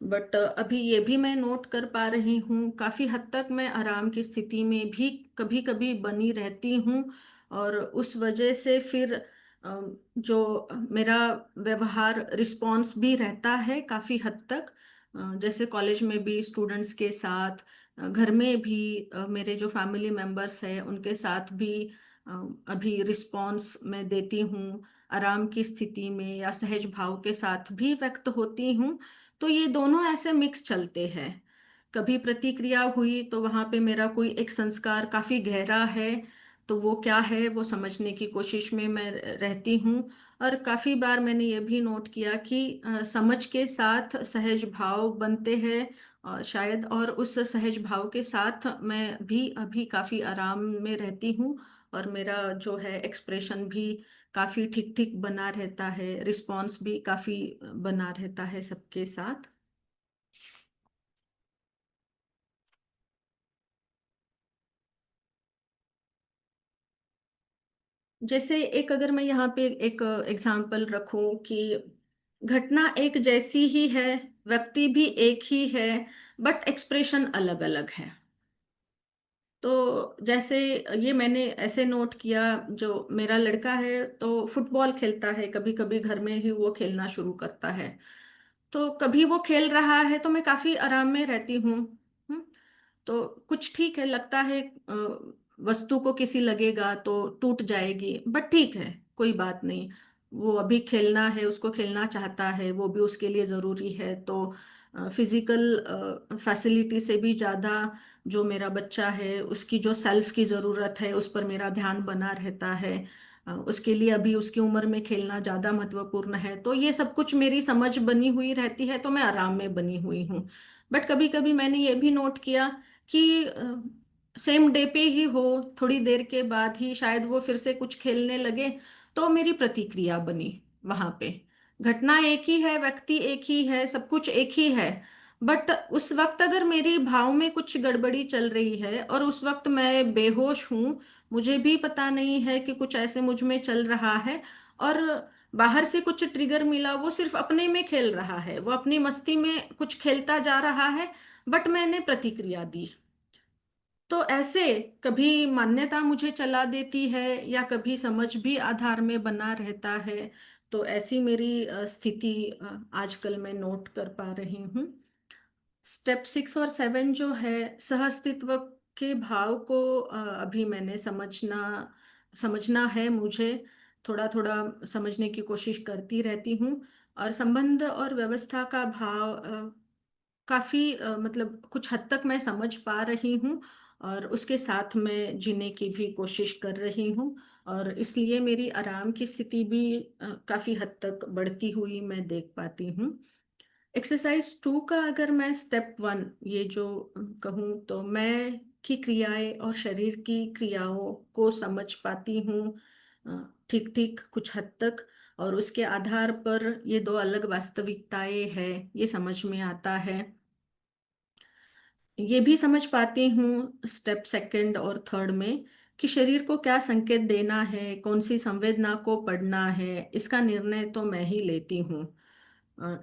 बट अभी ये भी मैं नोट कर पा रही हूँ, काफी हद तक मैं आराम की स्थिति में भी कभी कभी बनी रहती हूँ। और उस वजह से फिर जो मेरा व्यवहार रिस्पॉन्स भी रहता है काफ़ी हद तक। जैसे कॉलेज में भी स्टूडेंट्स के साथ, घर में भी मेरे जो फैमिली मेंबर्स हैं उनके साथ भी अ, अभी रिस्पॉन्स मैं देती हूँ, आराम की स्थिति में या सहज भाव के साथ भी व्यक्त होती हूँ। तो ये दोनों ऐसे मिक्स चलते हैं। कभी प्रतिक्रिया हुई तो वहाँ पे मेरा कोई एक संस्कार काफ़ी गहरा है, तो वो क्या है वो समझने की कोशिश में मैं रहती हूँ। और काफ़ी बार मैंने ये भी नोट किया कि समझ के साथ सहज भाव बनते हैं शायद, और उस सहज भाव के साथ मैं भी अभी काफ़ी आराम में रहती हूँ। और मेरा जो है एक्सप्रेशन भी काफ़ी ठीक ठीक बना रहता है, रिस्पॉन्स भी काफ़ी बना रहता है सबके साथ। जैसे एक, अगर मैं यहाँ पे एक एग्जाम्पल रखूं कि घटना एक जैसी ही है, व्यक्ति भी एक ही है, बट एक्सप्रेशन अलग अलग है। तो जैसे ये मैंने ऐसे नोट किया, जो मेरा लड़का है तो फुटबॉल खेलता है, कभी कभी घर में ही वो खेलना शुरू करता है। तो कभी वो खेल रहा है तो मैं काफी आराम में रहती हूँ। हम्म, तो कुछ ठीक है, लगता है वस्तु को किसी लगेगा तो टूट जाएगी, बट ठीक है, कोई बात नहीं। वो अभी खेलना है, उसको खेलना चाहता है, वो भी उसके लिए ज़रूरी है। तो फिजिकल फैसिलिटी से भी ज़्यादा जो मेरा बच्चा है उसकी जो सेल्फ की ज़रूरत है उस पर मेरा ध्यान बना रहता है। उसके लिए अभी उसकी उम्र में खेलना ज़्यादा महत्वपूर्ण है। तो ये सब कुछ मेरी समझ बनी हुई रहती है, तो मैं आराम में बनी हुई हूँ। बट कभी कभी मैंने ये भी नोट किया कि सेम डे पे ही हो, थोड़ी देर के बाद ही शायद वो फिर से कुछ खेलने लगे, तो मेरी प्रतिक्रिया बनी वहां पे। घटना एक ही है, व्यक्ति एक ही है, सब कुछ एक ही है, बट उस वक्त अगर मेरी भाव में कुछ गड़बड़ी चल रही है और उस वक्त मैं बेहोश हूँ, मुझे भी पता नहीं है कि कुछ ऐसे मुझ में चल रहा है, और बाहर से कुछ ट्रिगर मिला, वो सिर्फ अपने में खेल रहा है, वो अपनी मस्ती में कुछ खेलता जा रहा है, बट मैंने प्रतिक्रिया दी। तो ऐसे कभी मान्यता मुझे चला देती है या कभी समझ भी आधार में बना रहता है। तो ऐसी मेरी स्थिति आजकल मैं नोट कर पा रही हूँ। स्टेप 6 और 7 जो है, सहअस्तित्व के भाव को अभी मैंने समझना है मुझे। थोड़ा थोड़ा समझने की कोशिश करती रहती हूँ। और संबंध और व्यवस्था का भाव काफी मतलब कुछ हद तक मैं समझ पा रही हूँ, और उसके साथ मैं जीने की भी कोशिश कर रही हूँ। और इसलिए मेरी आराम की स्थिति भी काफी हद तक बढ़ती हुई मैं देख पाती हूँ। एक्सरसाइज 2 का अगर मैं स्टेप 1 ये जो कहूँ, तो मैं की क्रियाएं और शरीर की क्रियाओं को समझ पाती हूँ ठीक ठीक कुछ हद तक। और उसके आधार पर ये दो अलग वास्तविकताएं हैं, ये समझ में आता है। ये भी समझ पाती हूँ स्टेप 2 और 3 में कि शरीर को क्या संकेत देना है, कौन सी संवेदना को पढ़ना है, इसका निर्णय तो मैं ही लेती हूँ।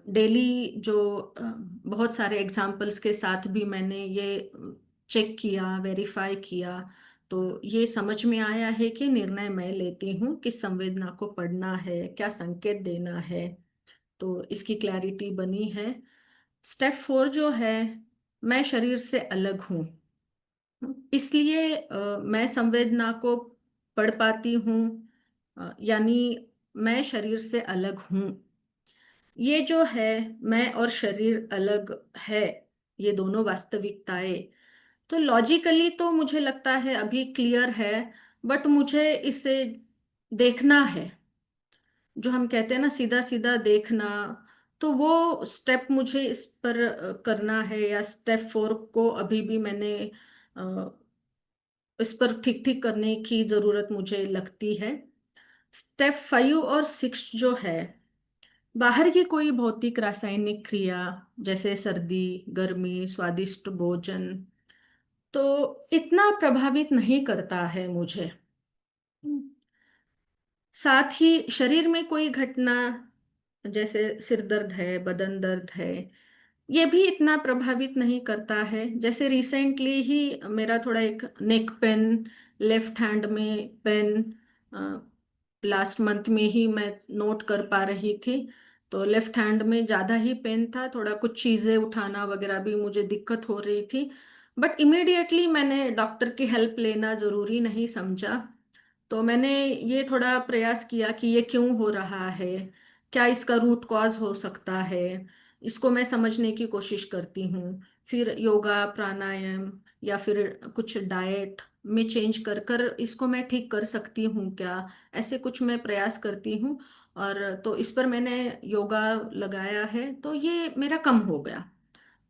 डेली जो बहुत सारे एग्जाम्पल्स के साथ भी मैंने ये चेक किया, वेरीफाई किया, तो ये समझ में आया है कि निर्णय मैं लेती हूँ किस संवेदना को पढ़ना है, क्या संकेत देना है। तो इसकी क्लैरिटी बनी है। स्टेप 4 जो है, मैं शरीर से अलग हूँ, इसलिए मैं संवेदना को पढ़ पाती हूँ। यानी मैं शरीर से अलग हूँ। ये जो है, मैं और शरीर अलग है, ये दोनों वास्तविकताएं तो लॉजिकली तो मुझे लगता है अभी क्लियर है, बट मुझे इसे देखना है। जो हम कहते हैं ना, सीधा सीधा देखना, तो वो स्टेप मुझे इस पर करना है। या स्टेप 4 को अभी भी मैंने अ, इस पर ठीक ठीक करने की जरूरत मुझे लगती है। स्टेप 5 और 6 जो है, बाहर की कोई भौतिक रासायनिक क्रिया, जैसे सर्दी, गर्मी, स्वादिष्ट भोजन, तो इतना प्रभावित नहीं करता है मुझे। साथ ही शरीर में कोई घटना, जैसे सिर दर्द है, बदन दर्द है, ये भी इतना प्रभावित नहीं करता है। जैसे रिसेंटली ही मेरा थोड़ा एक नेक पेन, लेफ्ट हैंड में पेन, लास्ट मंथ में ही मैं नोट कर पा रही थी। तो लेफ्ट हैंड में ज़्यादा ही पेन था, थोड़ा कुछ चीज़ें उठाना वगैरह भी मुझे दिक्कत हो रही थी। बट इमिडिएटली मैंने डॉक्टर की हेल्प लेना ज़रूरी नहीं समझा। तो मैंने ये थोड़ा प्रयास किया कि ये क्यों हो रहा है, क्या इसका रूट कॉज हो सकता है, इसको मैं समझने की कोशिश करती हूँ। फिर योगा, प्राणायाम, या फिर कुछ डाइट में चेंज कर कर इसको मैं ठीक कर सकती हूँ क्या, ऐसे कुछ मैं प्रयास करती हूँ। और तो इस पर मैंने योगा लगाया है, तो ये मेरा कम हो गया।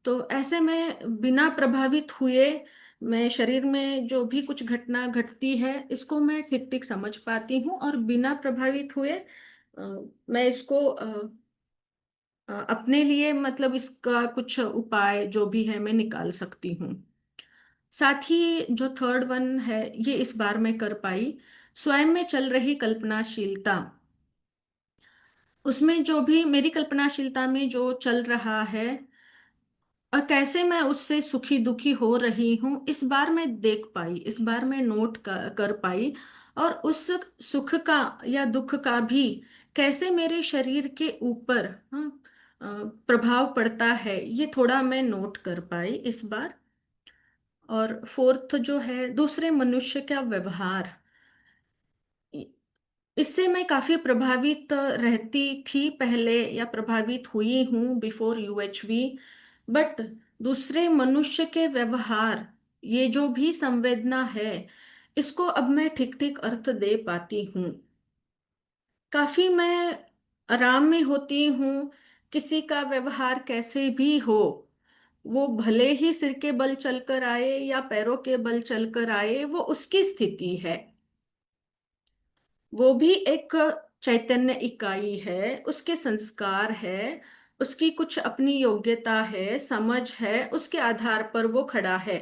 तो ऐसे में बिना प्रभावित हुए मैं शरीर में जो भी कुछ घटना घटती है इसको मैं ठीक ठीक समझ पाती हूँ, और बिना प्रभावित हुए मैं इसको अपने लिए, मतलब इसका कुछ उपाय जो भी है मैं निकाल सकती हूँ। साथ ही जो थर्ड 1 है, ये इस बार मैं कर पाई। स्वयं में चल रही कल्पनाशीलता, उसमें जो भी मेरी कल्पनाशीलता में जो चल रहा है, और कैसे मैं उससे सुखी दुखी हो रही हूँ, इस बार मैं देख पाई, इस बार मैं नोट कर पाई। और उस सुख का या दुख का भी कैसे मेरे शरीर के ऊपर, हाँ, प्रभाव पड़ता है, ये थोड़ा मैं नोट कर पाई इस बार। और फोर्थ जो है, दूसरे मनुष्य का व्यवहार, इससे मैं काफी प्रभावित रहती थी पहले, या प्रभावित हुई हूँ बिफोर यूएचवी। बट दूसरे मनुष्य के व्यवहार, ये जो भी संवेदना है, इसको अब मैं ठीक ठीक अर्थ दे पाती हूँ। काफी मैं आराम में होती हूँ। किसी का व्यवहार कैसे भी हो, वो भले ही सिर के बल चलकर आए या पैरों के बल चलकर आए, वो उसकी स्थिति है। वो भी एक चैतन्य इकाई है, उसके संस्कार है, उसकी कुछ अपनी योग्यता है, समझ है, उसके आधार पर वो खड़ा है।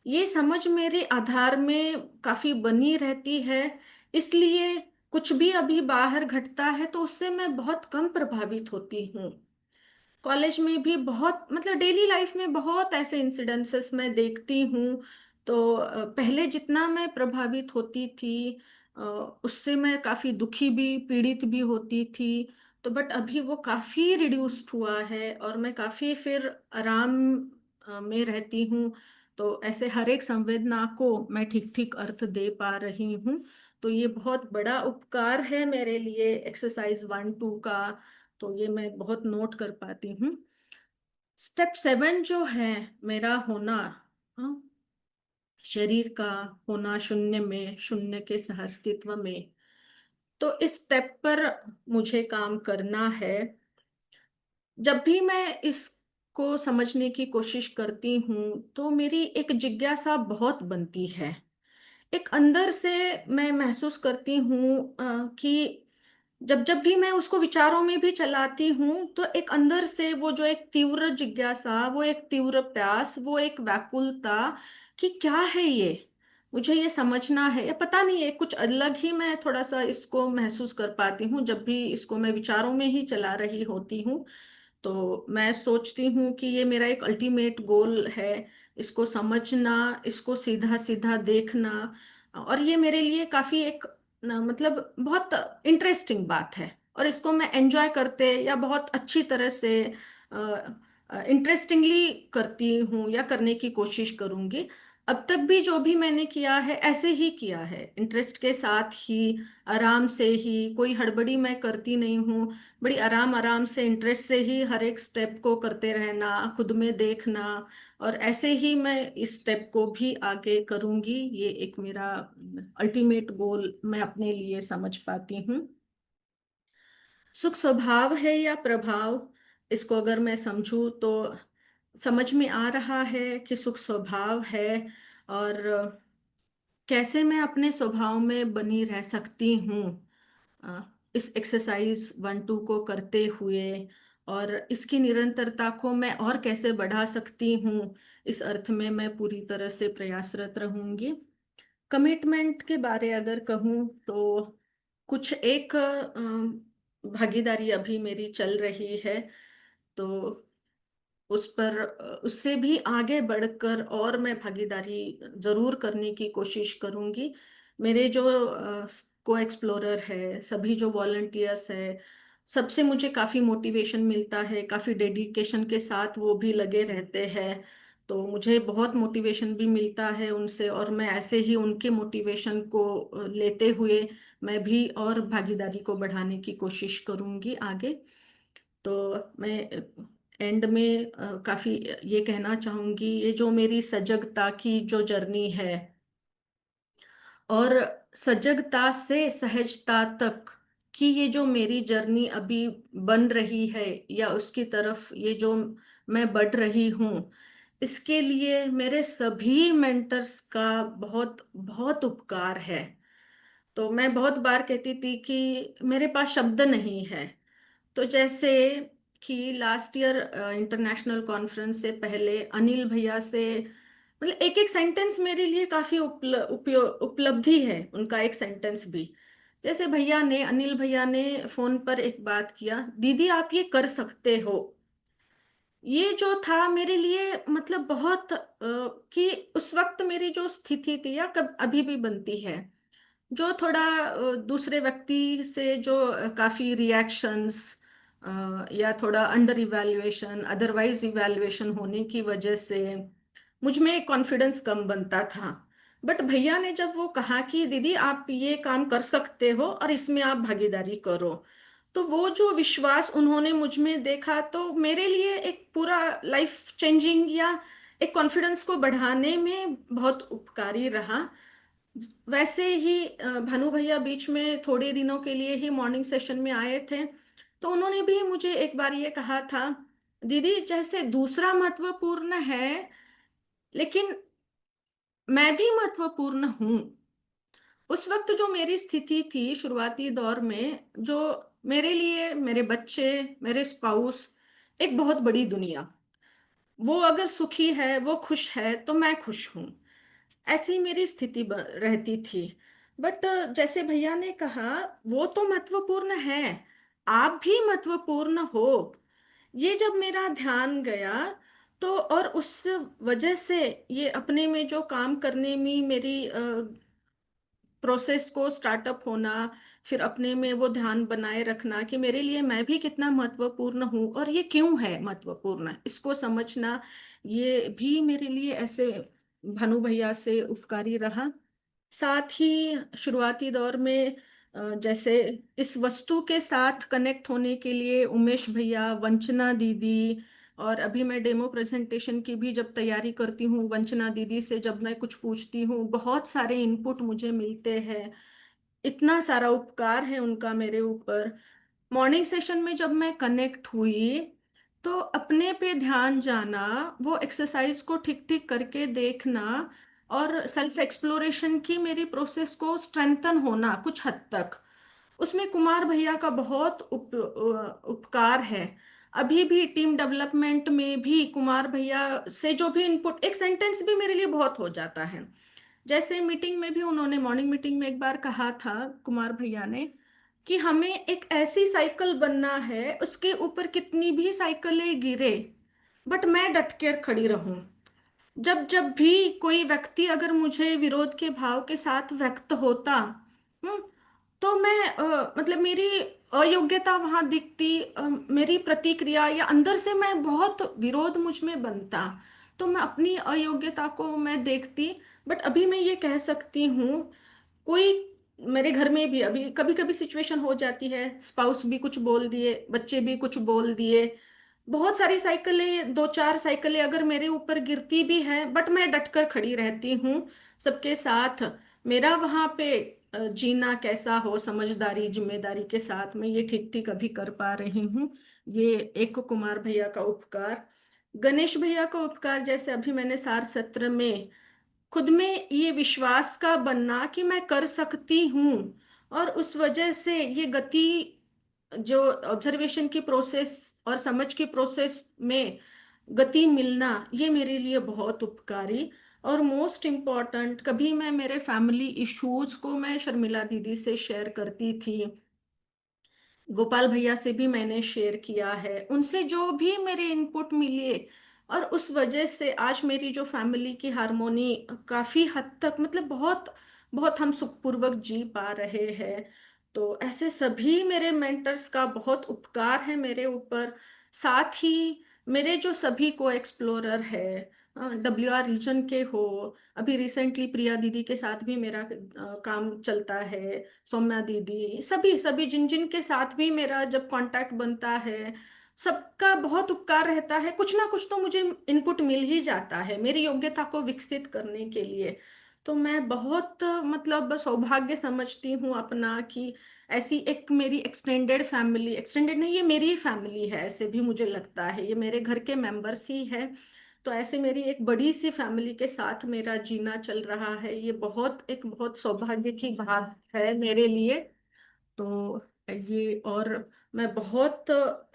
ये समझ मेरे आधार में काफी बनी रहती है। इसलिए कुछ भी अभी बाहर घटता है तो उससे मैं बहुत कम प्रभावित होती हूँ। कॉलेज में भी बहुत, मतलब डेली लाइफ में बहुत ऐसे इंसिडेंसेस मैं देखती हूँ। तो पहले जितना मैं प्रभावित होती थी, अ, उससे मैं काफ़ी दुखी भी, पीड़ित भी होती थी। तो बट अभी वो काफ़ी रिड्यूस्ड हुआ है और मैं काफ़ी फिर आराम में रहती हूँ। तो ऐसे हर एक संवेदना को मैं ठीक ठीक अर्थ दे पा रही हूँ। तो ये बहुत बड़ा उपकार है मेरे लिए, एक्सरसाइज 1 2 का। तो ये मैं बहुत नोट कर पाती हूँ। स्टेप 7 जो है, मेरा होना, हाँ, शरीर का होना शून्य में, शून्य के सहअस्तित्व में। तो इस स्टेप पर मुझे काम करना है। जब भी मैं इसको समझने की कोशिश करती हूँ तो मेरी एक जिज्ञासा बहुत बनती है। एक अंदर से मैं महसूस करती हूँ कि जब जब भी मैं उसको विचारों में भी चलाती हूँ तो एक अंदर से वो जो एक तीव्र जिज्ञासा, वो एक तीव्र प्यास, वो एक व्याकुलता कि क्या है ये, मुझे ये समझना है, या पता नहीं है कुछ अलग ही, मैं थोड़ा सा इसको महसूस कर पाती हूँ जब भी इसको मैं विचारों में ही चला रही होती हूँ। तो मैं सोचती हूँ कि ये मेरा एक अल्टीमेट गोल है, इसको समझना, इसको सीधा सीधा देखना। और ये मेरे लिए काफी एक मतलब बहुत इंटरेस्टिंग बात है, और इसको मैं एंजॉय करते या बहुत अच्छी तरह से इंटरेस्टिंगली करती हूँ या करने की कोशिश करूंगी। अब तक भी जो भी मैंने किया है ऐसे ही किया है, इंटरेस्ट के साथ ही, आराम से ही, कोई हड़बड़ी मैं करती नहीं हूँ। बड़ी आराम आराम से, इंटरेस्ट से ही हर एक स्टेप को करते रहना, खुद में देखना। और ऐसे ही मैं इस स्टेप को भी आगे करूंगी। ये एक मेरा अल्टीमेट गोल मैं अपने लिए समझ पाती हूँ। सुख स्वभाव है या प्रभाव, इसको अगर मैं समझूं तो समझ में आ रहा है कि सुख स्वभाव है। और कैसे मैं अपने स्वभाव में बनी रह सकती हूँ अ, इस एक्सरसाइज 1 2 को करते हुए, और इसकी निरंतरता को मैं और कैसे बढ़ा सकती हूँ, इस अर्थ में मैं पूरी तरह से प्रयासरत रहूंगी। कमिटमेंट के बारे अगर कहूँ तो कुछ एक भागीदारी अभी मेरी चल रही है। तो उस पर उससे भी आगे बढ़कर और मैं भागीदारी जरूर करने की कोशिश करूंगी। मेरे जो को एक्सप्लोरर है, सभी जो वॉलंटियर्स है, सबसे मुझे काफ़ी मोटिवेशन मिलता है, काफ़ी डेडिकेशन के साथ वो भी लगे रहते हैं। तो मुझे बहुत मोटिवेशन भी मिलता है उनसे, और मैं ऐसे ही उनके मोटिवेशन को लेते हुए मैं भी और भागीदारी को बढ़ाने की कोशिश करूंगी आगे। तो मैं एंड में काफी ये कहना चाहूंगी, ये जो मेरी सजगता की जो जर्नी है, और सजगता से सहजता तक की ये जो मेरी जर्नी अभी बन रही है, या उसकी तरफ ये जो मैं बढ़ रही हूँ, इसके लिए मेरे सभी मेंटर्स का बहुत बहुत उपकार है। तो मैं बहुत बार कहती थी कि मेरे पास शब्द नहीं है। तो जैसे कि लास्ट ईयर इंटरनेशनल कॉन्फ्रेंस से पहले अनिल भैया से, मतलब एक एक सेंटेंस मेरे लिए काफी उपलब्धि है, उनका एक सेंटेंस भी। जैसे भैया ने, अनिल भैया ने फोन पर एक बात किया, दीदी आप ये कर सकते हो। ये जो था मेरे लिए मतलब बहुत कि उस वक्त मेरी जो स्थिति थी या कब अभी भी बनती है, जो थोड़ा दूसरे व्यक्ति से जो काफी रिएक्शंस या थोड़ा अंडर इवैल्यूएशन अदरवाइज इवैल्यूएशन होने की वजह से मुझ में कॉन्फिडेंस कम बनता था। बट भैया ने जब वो कहा कि दीदी आप ये काम कर सकते हो और इसमें आप भागीदारी करो, तो वो जो विश्वास उन्होंने मुझ में देखा तो मेरे लिए एक पूरा लाइफ चेंजिंग या एक कॉन्फिडेंस को बढ़ाने में बहुत उपकारी रहा। वैसे ही भानु भैया बीच में थोड़े दिनों के लिए ही मॉर्निंग सेशन में आए थे, तो उन्होंने भी मुझे एक बार ये कहा था, दीदी जैसे दूसरा महत्वपूर्ण है, लेकिन मैं भी महत्वपूर्ण हूँ। उस वक्त जो मेरी स्थिति थी शुरुआती दौर में, जो मेरे लिए मेरे बच्चे, मेरे स्पाउस, एक बहुत बड़ी दुनिया, वो अगर सुखी है, वो खुश है, तो मैं खुश हूँ। ऐसी मेरी स्थिति रहती थी। बट जैसे भैया ने कहा, वो तो महत्वपूर्ण है, आप भी महत्वपूर्ण हो। ये जब मेरा ध्यान गया, तो और उस वजह से ये अपने में जो काम करने में मेरी प्रोसेस को स्टार्टअप होना, फिर अपने में वो ध्यान बनाए रखना कि मेरे लिए मैं भी कितना महत्वपूर्ण हूँ और ये क्यों है महत्वपूर्ण, इसको समझना, ये भी मेरे लिए ऐसे भानु भैया से उपकारी रहा। साथ ही शुरुआती दौर में जैसे इस वस्तु के साथ कनेक्ट होने के लिए उमेश भैया, वंचना दीदी, और अभी मैं डेमो प्रेजेंटेशन की भी जब तैयारी करती हूँ, वंचना दीदी से जब मैं कुछ पूछती हूँ, बहुत सारे इनपुट मुझे मिलते हैं। इतना सारा उपकार है उनका मेरे ऊपर। मॉर्निंग सेशन में जब मैं कनेक्ट हुई, तो अपने पे ध्यान जाना, वो एक्सरसाइज को ठीक ठीक करके देखना, और सेल्फ एक्सप्लोरेशन की मेरी प्रोसेस को स्ट्रेंथन होना कुछ हद तक, उसमें कुमार भैया का बहुत उपकार है। अभी भी टीम डेवलपमेंट में भी कुमार भैया से जो भी इनपुट, एक सेंटेंस भी मेरे लिए बहुत हो जाता है। जैसे मीटिंग में भी उन्होंने मॉर्निंग मीटिंग में एक बार कहा था, कुमार भैया ने, कि हमें एक ऐसी साइकिल बनना है, उसके ऊपर कितनी भी साइकिलें गिरे, बट मैं डट कर खड़ी रहूं। जब जब भी कोई व्यक्ति अगर मुझे विरोध के भाव के साथ व्यक्त होता, हम्म, तो मैं मतलब मेरी अयोग्यता वहां दिखती, मेरी प्रतिक्रिया या अंदर से मैं बहुत विरोध मुझ में बनता, तो मैं अपनी अयोग्यता को मैं देखती। बट अभी मैं ये कह सकती हूँ, कोई मेरे घर में भी अभी कभी कभी सिचुएशन हो जाती है, स्पाउस भी कुछ बोल दिए, बच्चे भी कुछ बोल दिए, बहुत सारी साइकिलें, दो चार साइकिलें अगर मेरे ऊपर गिरती भी हैं, बट मैं डटकर खड़ी रहती हूँ सबके साथ। मेरा वहां पे जीना कैसा हो, समझदारी जिम्मेदारी के साथ मैं ये ठीक ठीक अभी कर पा रही हूँ। ये एक कुमार भैया का उपकार। गणेश भैया का उपकार, जैसे अभी मैंने सार सत्र में खुद में ये विश्वास का बनना कि मैं कर सकती हूँ, और उस वजह से ये गति, जो ऑब्जर्वेशन की प्रोसेस और समझ की प्रोसेस में गति मिलना, ये मेरे लिए बहुत उपकारी। और मोस्ट इम्पॉर्टेंट, कभी मैं मेरे फैमिली इश्यूज को मैं शर्मिला दीदी से शेयर करती थी, गोपाल भैया से भी मैंने शेयर किया है, उनसे जो भी मेरे इनपुट मिले, और उस वजह से आज मेरी जो फैमिली की हारमोनी काफी हद तक, मतलब बहुत बहुत हम सुखपूर्वक जी पा रहे हैं। तो ऐसे सभी मेरे मेंटर्स का बहुत उपकार है मेरे ऊपर। साथ ही मेरे जो सभी को एक्सप्लोरर है, WR रीजन के हो, अभी रिसेंटली प्रिया दीदी के साथ भी मेरा काम चलता है, सौम्या दीदी, सभी सभी जिन जिन के साथ भी मेरा जब कांटेक्ट बनता है, सबका बहुत उपकार रहता है। कुछ ना कुछ तो मुझे इनपुट मिल ही जाता है मेरी योग्यता को विकसित करने के लिए। तो मैं बहुत मतलब सौभाग्य समझती हूँ अपना कि ऐसी एक मेरी एक्सटेंडेड फैमिली, एक्सटेंडेड नहीं, ये मेरी ही फैमिली है, ऐसे भी मुझे लगता है ये मेरे घर के मेंबर्स ही है। तो ऐसे मेरी एक बड़ी सी फैमिली के साथ मेरा जीना चल रहा है, ये बहुत एक बहुत सौभाग्य की बात है मेरे लिए। तो ये, और मैं बहुत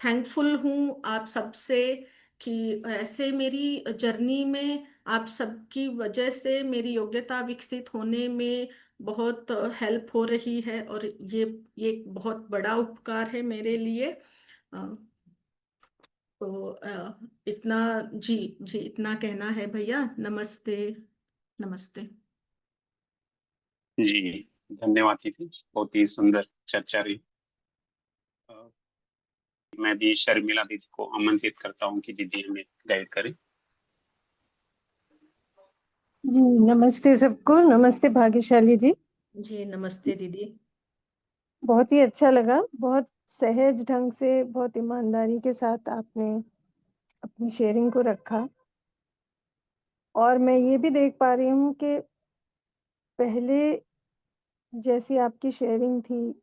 थैंकफुल हूँ आप सबसे कि ऐसे मेरी जर्नी में आप सबकी वजह से मेरी योग्यता विकसित होने में बहुत हेल्प हो रही है, और ये एक बहुत बड़ा उपकार है मेरे लिए। तो इतना, जी जी, इतना कहना है भैया। नमस्ते। नमस्ते। जी, धन्यवाद दीदी, बहुत ही सुंदर चर्चा रही। अ, मैं भी शर्मिला दीदी को आमंत्रित करता हूँ कि दीदी हमें गाइड करें। जी नमस्ते सबको। नमस्ते भाग्यशाली जी। जी नमस्ते दीदी। बहुत ही अच्छा लगा, बहुत सहज ढंग से, बहुत ईमानदारी के साथ आपने अपनी शेयरिंग को रखा। और मैं ये भी देख पा रही हूँ कि पहले जैसी आपकी शेयरिंग थी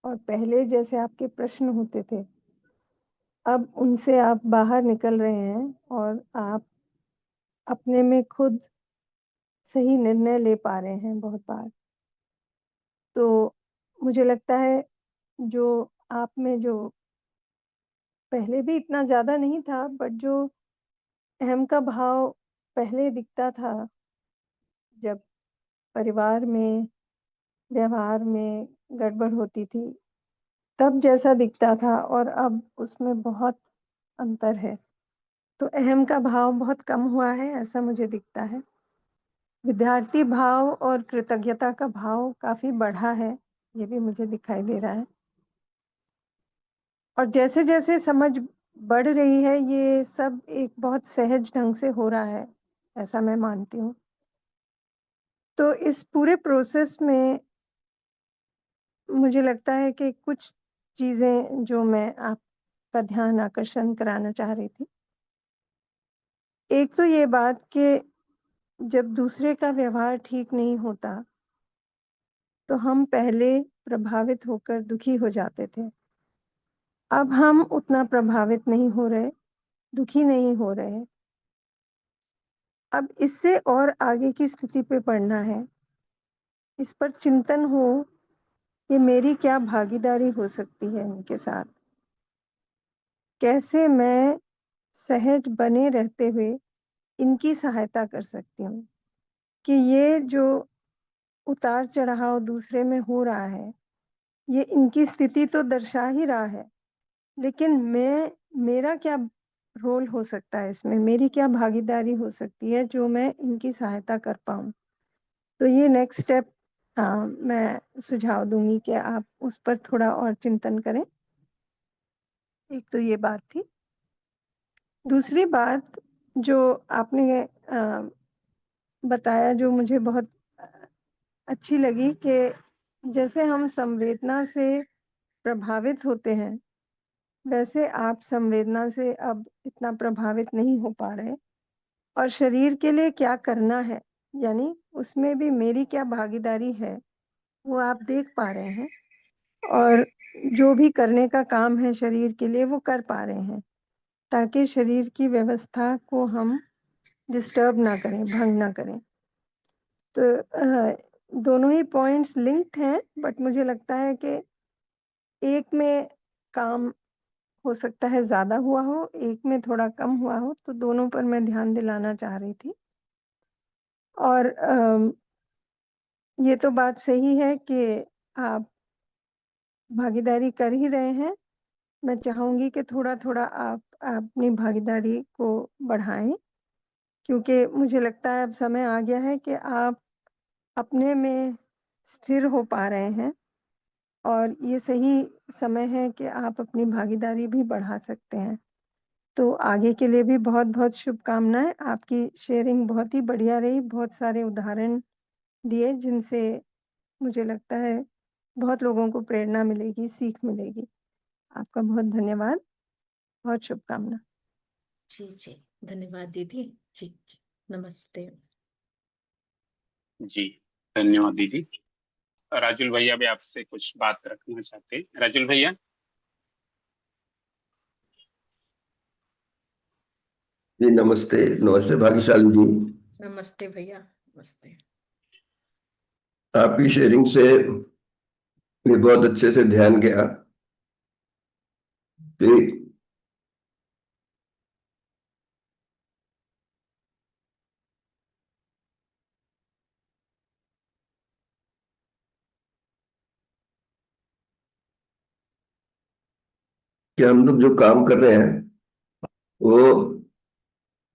और पहले जैसे आपके प्रश्न होते थे, अब उनसे आप बाहर निकल रहे हैं और आप अपने में खुद सही निर्णय ले पा रहे हैं बहुत बार। तो मुझे लगता है जो आप में जो पहले भी इतना ज़्यादा नहीं था, बट जो अहम का भाव पहले दिखता था, जब परिवार में, व्यवहार में गड़बड़ होती थी, तब जैसा दिखता था और अब उसमें बहुत अंतर है। तो अहम का भाव बहुत कम हुआ है, ऐसा मुझे दिखता है। विद्यार्थी भाव और कृतज्ञता का भाव काफ़ी बढ़ा है, ये भी मुझे दिखाई दे रहा है। और जैसे-जैसे समझ बढ़ रही है, ये सब एक बहुत सहज ढंग से हो रहा है, ऐसा मैं मानती हूँ। तो इस पूरे प्रोसेस में मुझे लगता है कि कुछ चीज़ें जो मैं आपका ध्यान आकर्षण कराना चाह रही थी। एक तो ये बात कि जब दूसरे का व्यवहार ठीक नहीं होता, तो हम पहले प्रभावित होकर दुखी हो जाते थे। अब हम उतना प्रभावित नहीं हो रहे, दुखी नहीं हो रहे। अब इससे और आगे की स्थिति पे पड़ना है। इस पर चिंतन हो कि मेरी क्या भागीदारी हो सकती है इनके साथ? कैसे मैं सहज बने रहते हुए इनकी सहायता कर सकती हूँ? कि ये जो उतार-चढ़ाव दूसरे में हो रहा है, ये इनकी स्थिति तो दर्शा ही रहा है, लेकिन मेरा क्या रोल हो सकता है इसमें? मेरी क्या भागीदारी हो सकती है जो मैं इनकी सहायता कर पाऊँ? तो ये नेक्स्ट स्टेप मैं सुझाव दूँगी कि आप उस पर थोड़ा और चिंतन करें। एक तो ये बात थी। दूसरी बात जो आपने बताया, जो मुझे बहुत अ, अच्छी लगी कि जैसे हम संवेदना से प्रभावित होते हैं, वैसे आप संवेदना से अब इतना प्रभावित नहीं हो पा रहे और शरीर के लिए क्या करना है, यानी उसमें भी मेरी क्या भागीदारी है, वो आप देख पा रहे हैं और जो भी करने का काम है शरीर के लिए, वो कर पा रहे हैं, ताकि शरीर की व्यवस्था को हम डिस्टर्ब ना करें, भंग ना करें। तो दोनों ही पॉइंट्स लिंक्ड हैं, बट मुझे लगता है कि एक में काम हो सकता है ज़्यादा हुआ हो, एक में थोड़ा कम हुआ हो, तो दोनों पर मैं ध्यान दिलाना चाह रही थी। और ये तो बात सही है कि आप भागीदारी कर ही रहे हैं। मैं चाहूँगी कि थोड़ा-थोड़ा आप अपनी भागीदारी को बढ़ाएँ, क्योंकि मुझे लगता है अब समय आ गया है कि आप अपने में स्थिर हो पा रहे हैं और ये सही समय है कि आप अपनी भागीदारी भी बढ़ा सकते हैं। तो आगे के लिए भी बहुत-बहुत शुभकामनाएँ। आपकी शेयरिंग बहुत ही बढ़िया रही, बहुत सारे उदाहरण दिए जिनसे मुझे लगता है बहुत लोगों को प्रेरणा मिलेगी, सीख मिलेगी। आपका बहुत धन्यवाद, बहुत शुभकामना। जी जी, धन्यवाद दीदी। जी जी, नमस्ते। जी, धन्यवाद दीदी। राजुल भैया भी आपसे कुछ बात रखना चाहते हैं। राजुल भैया। जी नमस्ते। नमस्ते भाग्यशाली जी। नमस्ते भैया। नमस्ते। आपकी शेयरिंग से भी बहुत अच्छे से ध्यान गया कि हम लोग जो काम कर रहे हैं वो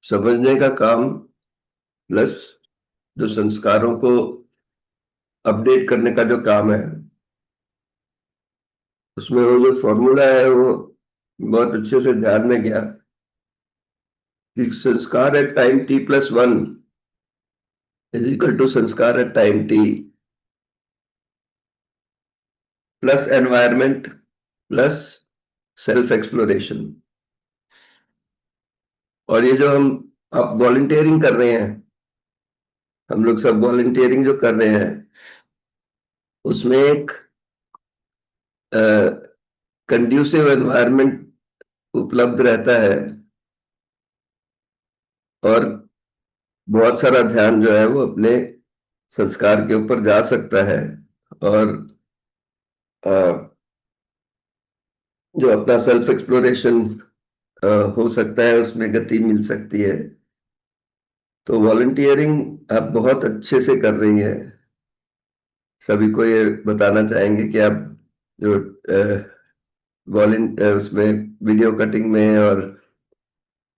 समझने का काम प्लस जो संस्कारों को अपडेट करने का जो काम है, उसमें वो जो फॉर्मूला है वो बहुत अच्छे से ध्यान में गया कि sanskar at time t+1 is equal to sanskar at time t plus environment plus self exploration. और ये जो हम आप वॉलंटियरिंग कर रहे हैं, हम लोग सब वॉलंटियरिंग जो कर रहे हैं, उसमें एक कंड्यूसिव एनवायरनमेंट उपलब्ध रहता है और बहुत सारा ध्यान जो है वो अपने संस्कार के ऊपर जा सकता है और अ, जो अपना सेल्फ एक्सप्लोरेशन हो सकता है उसमें गति मिल सकती है। तो वॉलंटियरिंग आप बहुत अच्छे से कर रही हैं। सभी को ये बताना चाहेंगे कि आप जो उसमें वीडियो कटिंग में और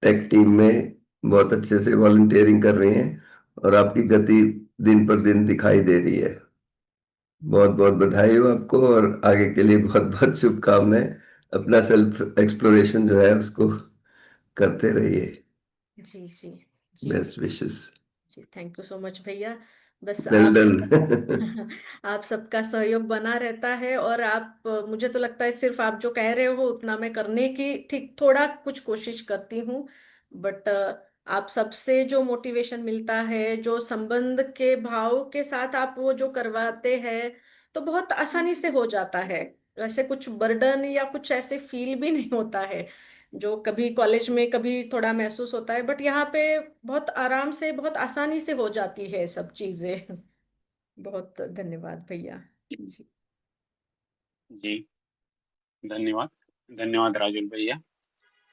टेक टीम में बहुत अच्छे से वॉलंटियरिंग कर रही हैं और आपकी गति दिन पर दिन दिखाई दे रही है। बहुत बहुत बधाई हो आपको और आगे के लिए बहुत बहुत शुभकामनाएं। अपना सेल्फ एक्सप्लोरेशन जो है उसको करते रहिए। जी जी जी बेस्ट विशेस। जी, थैंक यू सो मच भैया। बस वेल आप डन। आप सबका सहयोग बना रहता है, और आप मुझे तो लगता है सिर्फ आप जो कह रहे हो उतना मैं करने की ठीक थोड़ा कुछ कोशिश करती हूँ, बट आप सबसे जो मोटिवेशन मिलता है, जो संबंध के भाव के साथ आप वो जो करवाते हैं, तो बहुत आसानी से हो जाता है। वैसे कुछ बर्डन या कुछ ऐसे फील भी नहीं होता है जो कभी कॉलेज में कभी थोड़ा महसूस होता है, बट यहाँ पे बहुत आराम से बहुत आसानी से हो जाती है सब चीजें। बहुत धन्यवाद भैया। जी जी, धन्यवाद। धन्यवाद राजुल भैया।